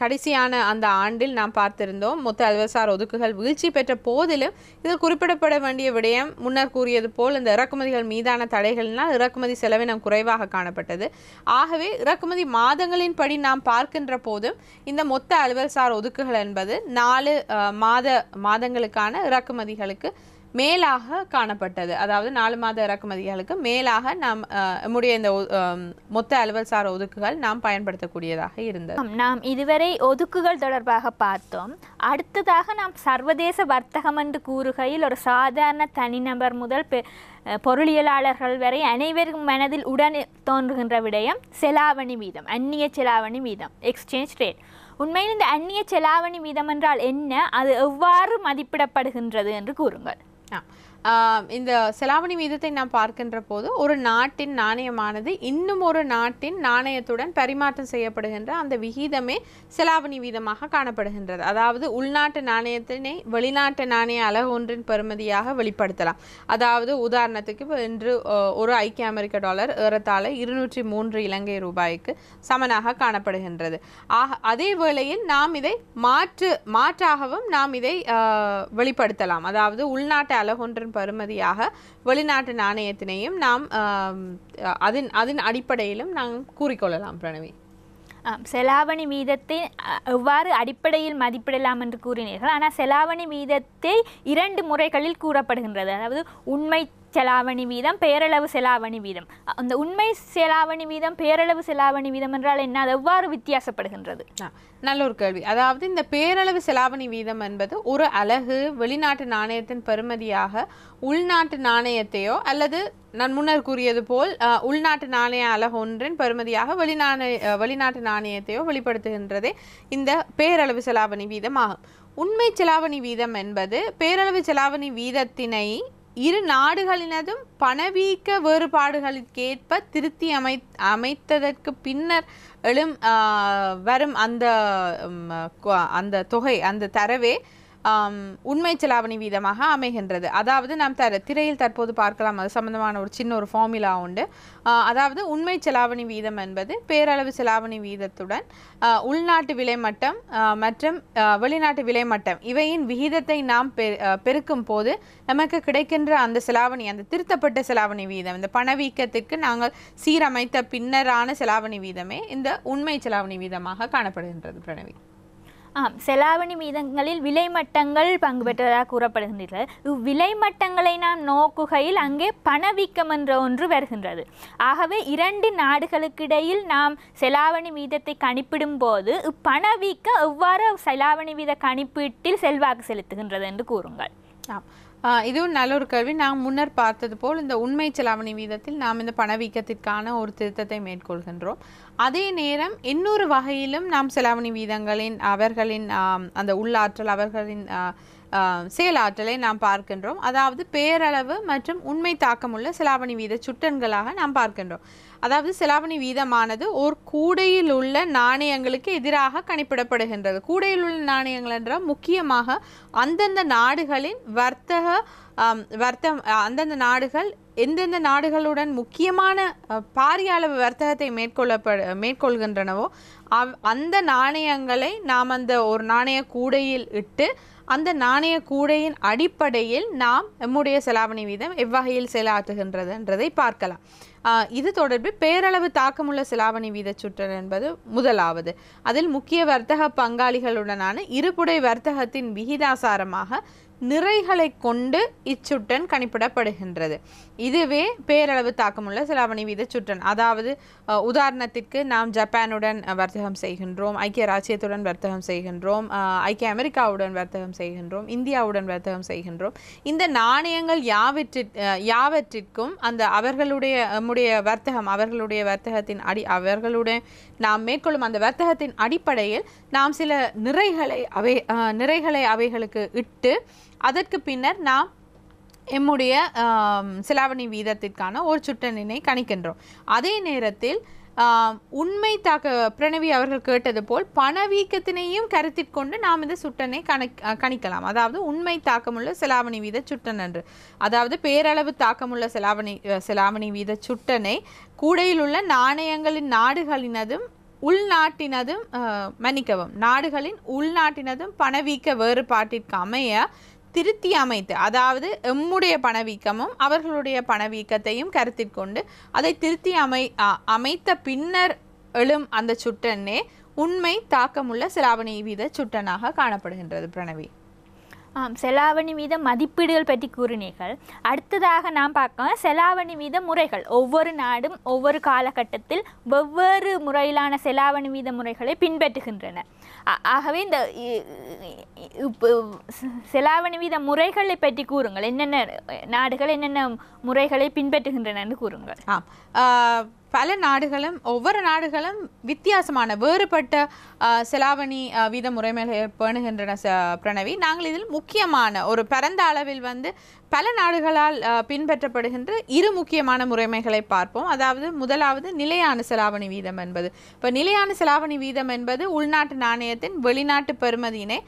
கடைசியான அந்த ஆண்டில் நாம் பார்த்திருந்தோம் மொத்த அலுவல்சார் ஒதுக்குகள் வீழ்ச்சி பெற்ற போதிலும் இதில் குறிப்பிடப்பட வேண்டிய விடயம் முன்னர் கூறியது போல் இந்த இறக்குமதிகள் மீதான தடைகளினால் இறக்குமதி செலவினம் குறைவாக காணப்பட்டது. ஆகவே இறக்குமதி மாதங்களின் படி நாம் பார்க்கின்ற போதும் இந்த மொத்த அலுவல்சார் ஒதுக்குகள் என்பது 4 மாதங்களுக்கான இறக்குமதிகளுக்கு மேலாக காணப்பட்டது. அதாவது 4 மாத இறக்குமதிகளுக்கு மேலாக நாம் நம்முடைய இந்த மொத்த அலுவல்சார் ஒதுக்குகள் நாம் பயன்படுத்தக்கூடியதாக இருந்தது. நாம் இதுவரை ஒதுக்குகள் தொடர்பாக பார்த்தோம். அடுத்ததாக நாம் சர்வதேச வர்த்தகம் என்று கூறுகையில் ஒரு சாதாரண தனிநபர் முதல் பொருளியலாளர்கள் வரை அனைவரும் மனதில் உடன் தோன்றுகின்ற விடயம் செலாவணி வீதம், அந்நிய செலாவணி வீதம், எக்ஸ்சேஞ்ச் ரேட். உண்மையில் இந்த அந்நிய செலாவணி வீதம் என்றால் என்ன, அது எவ்வாறு மதிப்பிடப்படுகின்றது என்று கூறுங்கள். இந்த செலாவணி வீதத்தை நாம் பார்க்கின்ற போது ஒரு நாட்டின் நாணயமானது இன்னும் ஒரு நாட்டின் நாணயத்துடன் பரிமாற்றம் செய்யப்படுகின்ற அந்த விகிதமே செலாவணி வீதமாக காணப்படுகின்றது. அதாவது உள்நாட்டு நாணயத்தினை வெளிநாட்டு நாணய அலகு ஒன்றின் பெறுமதியாக வெளிப்படுத்தலாம். அதாவது உதாரணத்துக்கு இன்று ஒரு ஐக்கிய அமெரிக்க டாலர் ஏறத்தாழ 203 இலங்கை ரூபாய்க்கு சமனாக காணப்படுகின்றது. அதே வேளையில் நாம் இதை மாற்றாகவும் நாம் இதை வெளிப்படுத்தலாம். அதாவது உள்நாட்டு அலகொன்றின் பெறுமதியாக வெளிநாட்டு நாணயத்தினையும் நாம் அதன் அடிப்படையிலும் நாம் கூறிக்கொள்ளலாம். பிரணவி, செலாவணி வீதத்தை எவ்வாறு அடிப்படையில் மதிப்பிடலாம் என்று கூறினீர்கள். ஆனால் செலாவணி வீதத்தை 2 முறைகளில் கூறப்படுகின்றது. அதாவது உண்மை செலாவணி வீதம், பேரளவு செலாவணி வீதம். அந்த உண்மை செலாவணி வீதம், பேரளவு செலாவணி வீதம் என்றால் என்ன, அது எவ்வாறு வித்தியாசப்படுகின்றது? நல்ல ஒரு கேள்வி. அதாவது இந்த பேரளவு செலாவணி வீதம் என்பது ஒரு அலகு வெளிநாட்டு நாணயத்தின் பெறுமதியாக உள்நாட்டு நாணயத்தையோ அல்லது நான் முன்னர் கூறியது போல் உள்நாட்டு நாணய அலகு ஒன்றின் பெறுமதியாக வெளிநாட்டு நாணயத்தையோ வெளிப்படுத்துகின்றதே இந்த பேரளவு செலாவணி வீதம் ஆகும். உண்மை செலாவணி வீதம் என்பது பேரளவு செலாவணி வீதத்தினை இரு நாடுகளினதும் பணவீக்க வேறுபாடுகளுக்கேற்ப திருத்தி அமைத்ததற்கு பின்னர் வரும் அந்த தொகை, அந்த தரவே உண்மை செலாவணி வீதமாக அமைகின்றது. அதாவது நாம் திரையில் தற்போது பார்க்கலாம். அது சம்பந்தமான ஒரு சின்ன ஒரு ஃபார்முலா உண்டு. அதாவது உண்மை செலாவணி வீதம் என்பது பேரளவு செலாவணி வீதத்துடன் உள்நாட்டு விலைமட்டம் மற்றும் வெளிநாட்டு விலைமட்டம் இவையின் விகிதத்தை நாம் பெருக்கும் போது நமக்கு கிடைக்கின்ற அந்த செலாவணி, அந்த திருத்தப்பட்ட செலாவணி வீதம், இந்த பணவீக்கத்திற்கு நாங்கள் சீரமைத்த பின்னரான செலாவணி வீதமே இந்த உண்மை செலாவணி வீதமாக காணப்படுகின்றது. பிரணவி, செலாவணி வீதங்களில் விலைமட்டங்கள் பங்கு பெற்றதாக கூறப்படுகின்றன. இவ்விலை மட்டங்களை நாம் நோக்குகையில் அங்கே பணவீக்கம் என்ற ஒன்று வருகின்றது. ஆகவே 2 நாடுகளுக்கிடையில் நாம் செலாவணி வீதத்தை கணிப்பிடும் போது இப்பணவீக்கம் எவ்வாறு செலாவணி வீத கணிப்பீட்டில் செல்வாக்கு செலுத்துகின்றது என்று கூறுங்கள். இதுவும் நல்ல ஒரு கேள்வி. நாம் முன்னர் பார்த்தது போல் இந்த உண்மை செலாவணி வீதத்தில் நாம் இந்த பணவீக்கத்திற்கான ஒரு திருத்தத்தை மேற்கொள்கின்றோம். அதே நேரம் இன்னொரு வகையிலும் நாம் செலாவணி வீதங்களின் அவர்களின் அந்த உள்ளாற்றல், அவர்களின் செயலாற்றலை நாம் பார்க்கின்றோம். அதாவது பேரளவு மற்றும் உண்மை தாக்கமுள்ள செலாவணி வீத சுட்டன்களாக நாம் பார்க்கின்றோம். அதாவது செலாவணி வீதமானது ஒரு கூடையில் உள்ள நாணயங்களுக்கு எதிராக கணிப்பிடப்படுகின்றது. கூடையில் உள்ள நாணயங்கள் என்றால் முக்கியமாக அந்தந்த நாடுகளின் அந்தந்த நாடுகள் எந்தெந்த நாடுகளுடன் முக்கியமான பாரிய அளவு வர்த்தகத்தை மேற்கொள்கின்றனவோ அந்த நாணயங்களை நாம் அந்த ஒரு நாணய கூடையில் இட்டு அந்த நாணய கூடையின் அடிப்படையில் நாம் நம்முடைய செலாவணி வீதம் எவ்வகையில் செயலாற்றுகின்றது என்றதை பார்க்கலாம். இது தொடர்பில் பேரளவு தாக்கமுள்ள செலாவணி வீத சுற்றல் என்பது முதலாவது. அதில் முக்கிய வர்த்தக பங்காளிகளுடனான இருபுடை வர்த்தகத்தின் விகிதாசாரமாக நிறைகளை கொண்டு இச்சுட்டன் கணிப்பிடப்படுகின்றது. இதுவே பேரளவு தாக்கமுள்ள செலாவணி வீத சுற்றன். அதாவது உதாரணத்திற்கு நாம் ஜப்பானுடன் வர்த்தகம் செய்கின்றோம், ஐக்கிய ராச்சியத்துடன் வர்த்தகம் செய்கின்றோம், ஐக்கிய அமெரிக்காவுடன் வர்த்தகம் செய்கின்றோம், இந்தியாவுடன் வர்த்தகம் செய்கின்றோம். இந்த நாணயங்கள் யாவற்றிற்கும் அந்த அவர்களுடைய வர்த்தகம், அவர்களுடைய வர்த்தகத்தின் அவர்களுடைய நாம் மேற்கொள்ளும் அந்த வர்த்தகத்தின் அடிப்படையில் நாம் சில நிறைகளை அவைகளுக்கு இட்டு அதற்கு பின்னர் நாம் எம்முடைய செலாவணி வீதத்திற்கான ஒரு சுட்டனினை கணிக்கின்றோம். அதே நேரத்தில் உண்மை பிரணவி அவர்கள் கேட்டது போல் பணவீக்கத்தினையும் கருத்திற்கொண்டு நாம் இந்த சுட்டனை கணிக்கலாம். அதாவது உண்மை தாக்கமுள்ள செலாவணி வீத சுட்டன் என்று. அதாவது பேரளவு தாக்கமுள்ள செலாவணி வீத சுட்டனை கூடையில் உள்ள நாணயங்களின் நாடுகளினதும் உள்நாட்டினதும் நாடுகளின் உள்நாட்டினதும் பணவீக்க வேறுபாட்டிற்கு அமைய திருத்தி அமைத்து, அதாவது எம்முடைய பணவீக்கமும் அவர்களுடைய பணவீக்கத்தையும் கருத்திற்கொண்டு அதை திருத்தி அமைத்த பின்னர் எழும் அந்த சுட்டனே உண்மை தாக்கமுள்ள செலாவணி வீத சுட்டனாக காணப்படுகின்றது. பிரணவி, செலாவணி வீத மதிப்பீடுகள் பற்றி கூறினீர்கள். அடுத்ததாக நாம் பார்க்க செலாவணி வீத முறைகள். ஒவ்வொரு நாடும் ஒவ்வொரு காலகட்டத்தில் வெவ்வேறு முறையிலான செலாவணி வீத முறைகளை பின்பற்றுகின்றன. ஆகவே இந்த செலாவணி வீத முறைகளை பற்றி கூறுங்கள். என்னென்ன நாடுகள் என்னென்ன முறைகளை பின்பற்றுகின்றன என்று கூறுங்கள். பல நாடுகளும் ஒவ்வொரு நாடுகளும் வித்தியாசமான வேறுபட்ட செலாவணி வீத முறைமைகளை பேணுகின்றன. பிரணவி, நாங்கள் இதில் முக்கியமான ஒரு பரந்த அளவில் பல நாடுகளால் பின்பற்றப்படுகின்ற இரு முக்கியமான முறைமைகளை பார்ப்போம். அதாவது முதலாவது நிலையான செலாவணி வீதம் என்பது. இப்போ நிலையான செலாவணி வீதம் என்பது உள்நாட்டு நாணயத்தின் வெளிநாட்டு பெறுமதியினை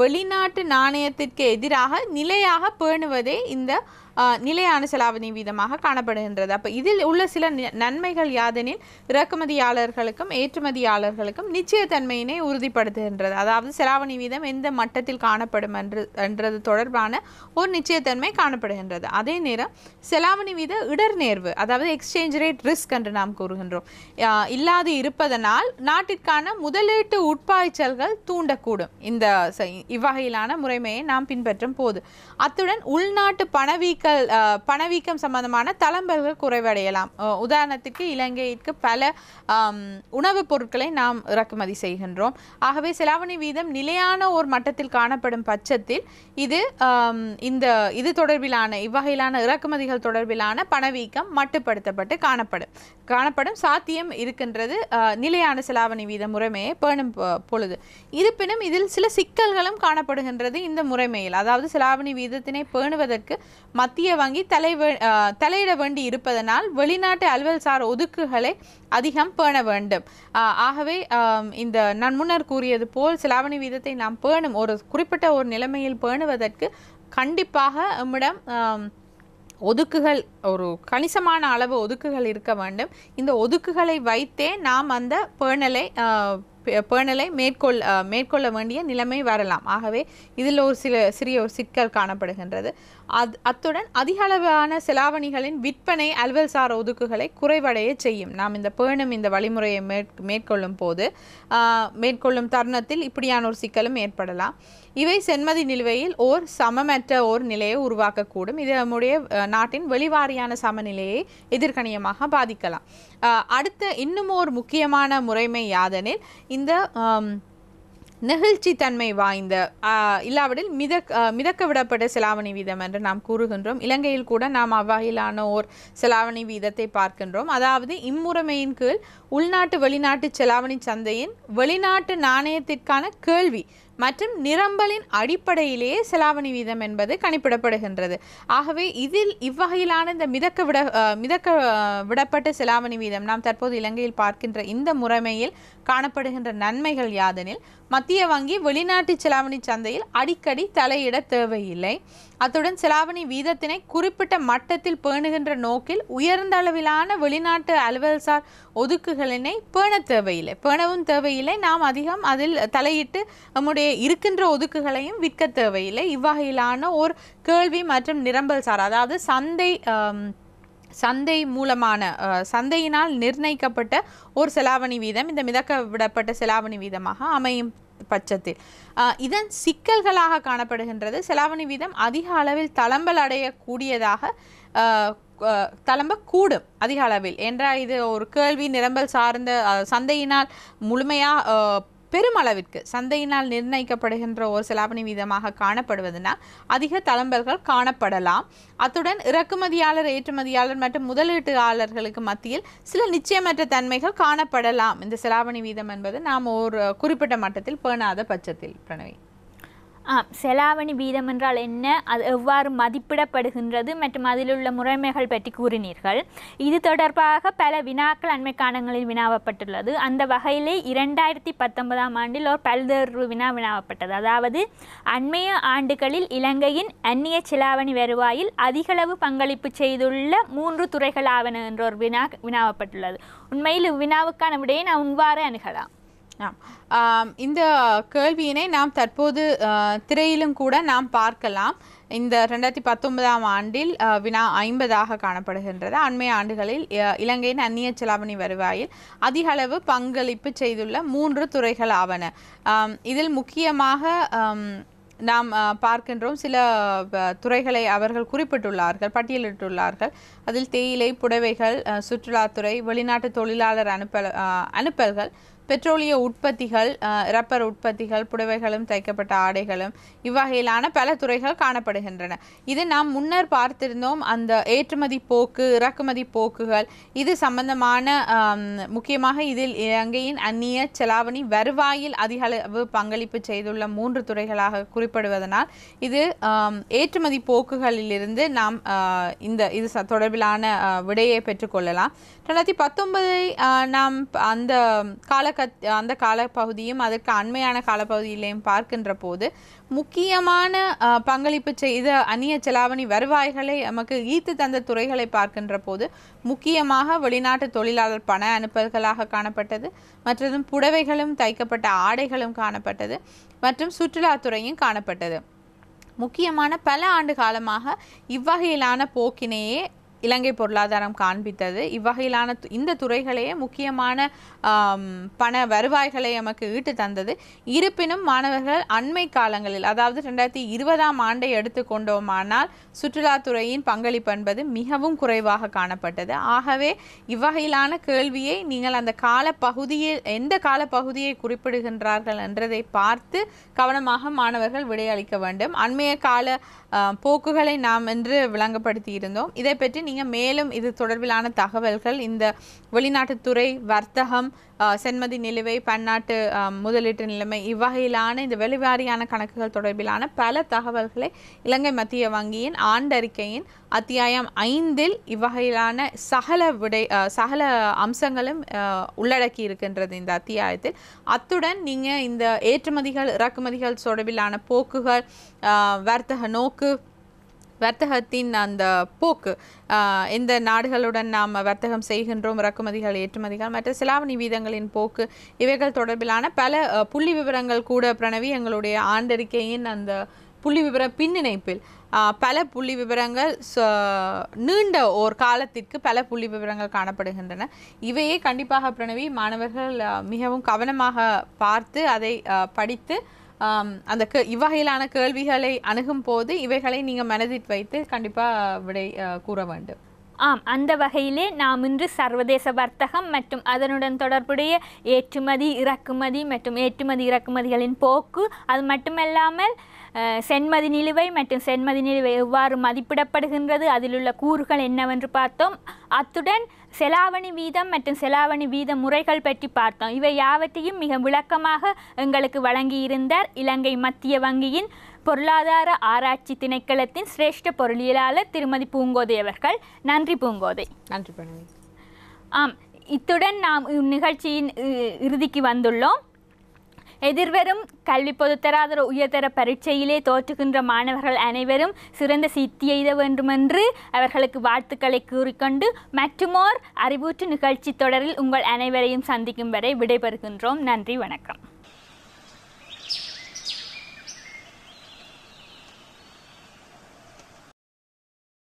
வெளிநாட்டு நாணயத்திற்கு எதிராக நிலையாக பேணுவதே இந்த நிலையான செலாவணி வீதமாக காணப்படுகின்றது. அப்போ இதில் உள்ள சில நன்மைகள் யாதெனில் இறக்குமதியாளர்களுக்கும் ஏற்றுமதியாளர்களுக்கும் நிச்சயத்தன்மையினை உறுதிப்படுத்துகின்றது. அதாவது செலாவணி வீதம் எந்த மட்டத்தில் காணப்படும் என்றது தொடர்பான ஒரு நிச்சயத்தன்மை காணப்படுகின்றது. அதே நேரம் செலாவணி வீத இடர்நேர்வு, அதாவது எக்ஸ்சேஞ்ச் ரேட் ரிஸ்க் என்று நாம் கூறுகின்றோம், இல்லாது இருப்பதனால் நாட்டிற்கான முதலீட்டு உட்பாய்ச்சல்கள் தூண்டக்கூடும். இந்த இவ்வகையிலான முறைமையை நாம் பின்பற்றும் போது அத்துடன் உள்நாட்டு பணவீக்கம் சம்பந்தமான தளம்பல்கள் குறைவடையலாம். உதாரணத்துக்கு இலங்கைக்கு பல உணவுப் பொருட்களை நாம் இறக்குமதி செய்கின்றோம். ஆகவே செலாவணி வீதம் நிலையான ஒரு மட்டத்தில் காணப்படும் பட்சத்தில் இது தொடர்பிலான இவ்வகையிலான இறக்குமதிகள் தொடர்பிலான பணவீக்கம் மட்டுப்படுத்தப்பட்டு காணப்படும் சாத்தியம் இருக்கின்றது நிலையான செலாவணி வீத முறைமையை பேணும் பொழுது. இருப்பினும் இதில் சில சிக்கல்களும் காணப்படுகின்றது இந்த முறைமையில். அதாவது செலாவணி வீதத்தினை பேணுவதற்கு மத்திய வங்கி தலையிட வேண்டி இருப்பதனால் வெளிநாட்டு அலுவல்சார் ஒதுக்குகளை அதிகம் பேண வேண்டும். ஆகவே இந்த நான் முன்னர் கூறியது போல் செலாவணி வீதத்தை நாம் பேணும் ஒரு குறிப்பிட்ட ஒரு நிலைமையில் பேணுவதற்கு கண்டிப்பாக நம்மிடம் ஒதுக்குகள் ஒரு கணிசமான அளவு ஒதுக்குகள் இருக்க வேண்டும். இந்த ஒதுக்குகளை வைத்தே நாம் அந்த பேணலை மேற்கொள்ள வேண்டிய நிலைமை வரலாம். ஆகவே இதில் ஒரு சிறிய ஒரு சிக்கல் காணப்படுகின்றது. அத்துடன் அதிக அளவான செலாவணிகளின் விற்பனை அலுவல்சார் ஒதுக்குகளை குறைவடைய செய்யும். நாம் இந்த பேணும் இந்த வழிமுறையை மேற்கொள்ளும் தருணத்தில் இப்படியான ஒரு சிக்கலும் ஏற்படலாம். இவை சென்மதி நிலுவையில் ஓர் சமமற்ற ஒரு நிலையை உருவாக்கக்கூடும். இது நம்முடைய நாட்டின் வெளிவாரியான சமநிலையை எதிர்கணியமாக பாதிக்கலாம். அடுத்த இன்னும் ஒரு முக்கியமான முறைமை யாதெனில் இந்த நெகிழ்ச்சி தன்மை வாய்ந்த இல்லாவிடில் மிதக்க விடப்பட்ட செலாவணி வீதம் என்று நாம் கூறுகின்றோம். இலங்கையில் கூட நாம் அவ்வகையிலான ஓர் செலாவணி வீதத்தை பார்க்கின்றோம். அதாவது இம்முறைமையின் கீழ் உள்நாட்டு வெளிநாட்டு செலாவணி சந்தையின் வெளிநாட்டு நாணயத்திற்கான கேள்வி மற்றும் நிரம்பலின் அடிப்படையிலேயே செலாவணி வீதம் என்பது கணிப்பிடப்படுகின்றது. ஆகவே இதில் இவ்வகையிலான இந்த மிதக்க விடப்பட்ட செலாவணி வீதம் நாம் தற்போது இலங்கையில் பார்க்கின்ற இந்த முறைமையில் காணப்படுகின்ற நன்மைகள் யாதெனில் மத்திய வங்கி வெளிநாட்டு செலாவணி சந்தையில் அடிக்கடி தலையிட தேவையில்லை. அத்துடன் செலாவணி வீதத்தினை குறிப்பிட்ட மட்டத்தில் பேணுகின்ற நோக்கில் உயர்ந்த அளவிலான வெளிநாட்டு அலுவல்சார் ஒதுக்குகளினை பேணவும் தேவையில்லை. நாம் அதிகம் அதில் தலையிட்டு நம்முடைய இருக்கின்ற ஒதுக்குகளையும் விற்க தேவையில்லை. இவ்வகையிலான ஒரு கேள்வி மற்றும் நிரம்பல் சார், அதாவது சந்தை மூலமான சந்தையினால் நிர்ணயிக்கப்பட்ட ஒரு செலாவணி வீதம் இந்த மிதக்க விடப்பட்ட செலாவணி வீதமாக அமையும் பட்சத்தில் இதன் சிக்கல்களாக காணப்படுகின்றது. செலாவணி வீதம் அதிக அளவில் தளம்பல் அடையக்கூடியதாக தளம்பக்கூடும் அதிக அளவில் என்றால் இது ஒரு கேள்வி நிரம்பல் சார்ந்த சந்தையினால் முழுமையாக பெருமளவிற்கு சந்தையினால் நிர்ணயிக்கப்படுகின்ற ஒரு செலாவணி வீதமாக காணப்படுவதனால் அதிக தளம்பல்கள் காணப்படலாம். அத்துடன் இறக்குமதியாளர் ஏற்றுமதியாளர் மற்றும் முதலீட்டாளர்களுக்கு மத்தியில் சில நிச்சயமற்ற தன்மைகள் காணப்படலாம். இந்த செலாவணி வீதம் என்பது நாம் ஒரு குறிப்பிட்ட மட்டத்தில் பேணாத பட்சத்தில். பிரணவி, செலாவணி வீதம் என்றால் என்ன, அது எவ்வாறு மதிப்பிடப்படுகின்றது மற்றும் அதில் உள்ள முறைமைகள் பற்றி கூறினீர்கள். இது தொடர்பாக பல வினாக்கள் அண்மை காலங்களில் வினாவப்பட்டுள்ளது. அந்த வகையிலே 2019ஆம் ஆண்டில் ஒரு பல்வேறு வினாவப்பட்டது. அதாவது அண்மைய ஆண்டுகளில் இலங்கையின் அந்நிய செலாவணி வருவாயில் அதிகளவு பங்களிப்பு செய்துள்ள 3 துறைகள் ஆவன என்ற ஒரு வினாவப்பட்டுள்ளது. உண்மையில் இவ்வினாவுக்கான விடையை நாம் இவ்வாறு அணுகலாம். இந்த கேள்வியினை நாம் தற்போது திரையிலும் கூட நாம் பார்க்கலாம். இந்த 2019ஆம் ஆண்டில் வினா 50ஆக காணப்படுகின்றது. அண்மைய ஆண்டுகளில் இலங்கையின் அந்நிய செலாவணி வருவாயில் அதிக அளவு பங்களிப்பு செய்துள்ள 3 துறைகள் ஆவன. இதில் முக்கியமாக நாம் பார்க்கின்றோம் சில துறைகளை அவர்கள் குறிப்பிட்டுள்ளார்கள், பட்டியலிட்டுள்ளார்கள். அதில் தேயிலை, புடவைகள், சுற்றுலாத்துறை, வெளிநாட்டு தொழிலாளர் அனுப்பல்கள், பெட்ரோலிய உற்பத்திகள், ரப்பர் உற்பத்திகள், புடவைகளும் தைக்கப்பட்ட ஆடைகளும் இவ்வகையிலான பல துறைகள் காணப்படுகின்றன. இது நாம் முன்னர் பார்த்திருந்தோம். அந்த ஏற்றுமதி போக்கு, இறக்குமதி போக்குகள் இது சம்பந்தமான முக்கியமாக இதில் இலங்கையின் அந்நிய செலாவணி வருவாயில் அதிக அளவு பங்களிப்பு செய்துள்ள 3 துறைகளாக குறிப்பிடுவதனால் இது ஏற்றுமதி போக்குகளிலிருந்து நாம் இது தொடர்பிலான விடையை பெற்றுக்கொள்ளலாம். 2019 நாம் அந்த காலப்பகுதியும் அதற்கு அண்மையான காலப்பகுதியிலையும் பார்க்கின்ற போது முக்கியமான பங்களிப்பு செய்த அந்நிய செலாவணி வருவாய்களை நமக்கு ஈர்த்து தந்த துறைகளை பார்க்கின்ற போது முக்கியமாக வெளிநாட்டு தொழிலாளர் பண அனுப்பல்களாக காணப்பட்டது, மற்றும் புடவைகளும் தைக்கப்பட்ட ஆடைகளும் காணப்பட்டது, மற்றும் சுற்றுலாத்துறையும் காணப்பட்டது. முக்கியமான பல ஆண்டு காலமாக இவ்வகையிலான போக்கினையே இலங்கை பொருளாதாரம் காண்பித்தது. இவ்வகையிலான இந்த துறைகளையே முக்கியமான பண வருவாய்களை நமக்கு ஈட்டு தந்தது. இருப்பினும் மாணவர்கள் அண்மை காலங்களில், அதாவது 2020ஆம் ஆண்டை எடுத்துக்கொண்டோமானால் சுற்றுலாத்துறையின் பங்களிப்பு என்பது மிகவும் குறைவாக காணப்பட்டது. ஆகவே இவ்வகையிலான கேள்வியை நீங்கள் அந்த காலப்பகுதியில் எந்த காலப்பகுதியை குறிப்பிடுகின்றார்கள் என்றதை பார்த்து கவனமாக மாணவர்கள் விடையளிக்க வேண்டும். அண்மைய கால போக்குகளை நாம் என்று விளங்கப்படுத்தி இருந்தோம். இதை பற்றி நீங்கள் மேலும் இது தொடர்பிலான தகவல்கள் இந்த வெளிநாட்டுத்துறை, வர்த்தகம், சென்மதி நிலுவை, பன்னாட்டு முதலீட்டு நிலைமை இவ்வகையிலான இந்த வெளிவாரியான கணக்குகள் தொடர்பிலான பல தகவல்களை இலங்கை மத்திய வங்கியின் ஆண்டறிக்கையின் அத்தியாயம் 5 இவ்வகையிலான சகல அம்சங்களும் உள்ளடக்கி இருக்கின்றது இந்த அத்தியாயத்தில். அத்துடன் நீங்கள் இந்த ஏற்றுமதிகள், இறக்குமதிகள் தொடர்பிலான போக்குகள், வர்த்தக நோக்கு, வர்த்தகத்தின் அந்த போக்கு, எந்த நாடுகளுடன் நாம் வர்த்தகம் செய்கின்றோம், இறக்குமதிகள், ஏற்றுமதிகள், மற்ற செலாவணி வீதங்களின் போக்கு இவைகள் தொடர்பிலான பல புள்ளி விவரங்கள் கூட பிரணவி எங்களுடைய ஆண்டறிக்கையின் அந்த புள்ளி விவர பின்னிணைப்பில் பல புள்ளி விவரங்கள் நீண்ட ஓர் காலத்திற்கு பல புள்ளி விவரங்கள் காணப்படுகின்றன. இவையே கண்டிப்பாக பிரணவி மாணவர்கள் மிகவும் கவனமாக பார்த்து அதை படித்து அந்த இவ்வகையிலான கேள்விகளை அணுகும் போது இவைகளை நீங்கள் மனதில் வைத்து கண்டிப்பாக விடை கூற வேண்டும். ஆம், அந்த வகையிலே நாம் இன்று சர்வதேச வர்த்தகம் மற்றும் அதனுடன் தொடர்புடைய ஏற்றுமதி, இறக்குமதி மற்றும் ஏற்றுமதி இறக்குமதிகளின் போக்கு, அது மட்டுமல்லாமல் சென்மதி நிலுவை மற்றும் சென்மதி நிலுவை எவ்வாறு மதிப்பிடப்படுகின்றது, அதில் உள்ள கூறுகள் என்னவென்று பார்த்தோம். அத்துடன் செலாவணி வீதம் மற்றும் செலாவணி வீத முறைகள் பற்றி பார்த்தோம். இவை யாவற்றையும் மிக விளக்கமாக எங்களுக்கு வழங்கியிருந்தார் இலங்கை மத்திய வங்கியின் பொருளாதார ஆராய்ச்சி திணைக்களத்தின் சிரேஷ்ட பொருளியலாளர் திருமதி பூங்கோதை அவர்கள். நன்றி பூங்கோதை. நன்றி பிரணவி. ஆம், இத்துடன் நாம் இந்நிகழ்ச்சியின் இறுதிக்கு வந்துள்ளோம். எதிர்வரும் கல்வி பொதுத்தராதர உயர்தர பரீட்சையிலே தோற்றுகின்ற மாணவர்கள் அனைவரும் சிறந்த சித்தி எய்த வேண்டுமென்று அவர்களுக்கு வாழ்த்துக்களை கூறிக்கொண்டு மற்றுமோர் அறிவூற்று நிகழ்ச்சி தொடரில் உங்கள் அனைவரையும் சந்திக்கும் வரை விடைபெறுகின்றோம். நன்றி, வணக்கம்.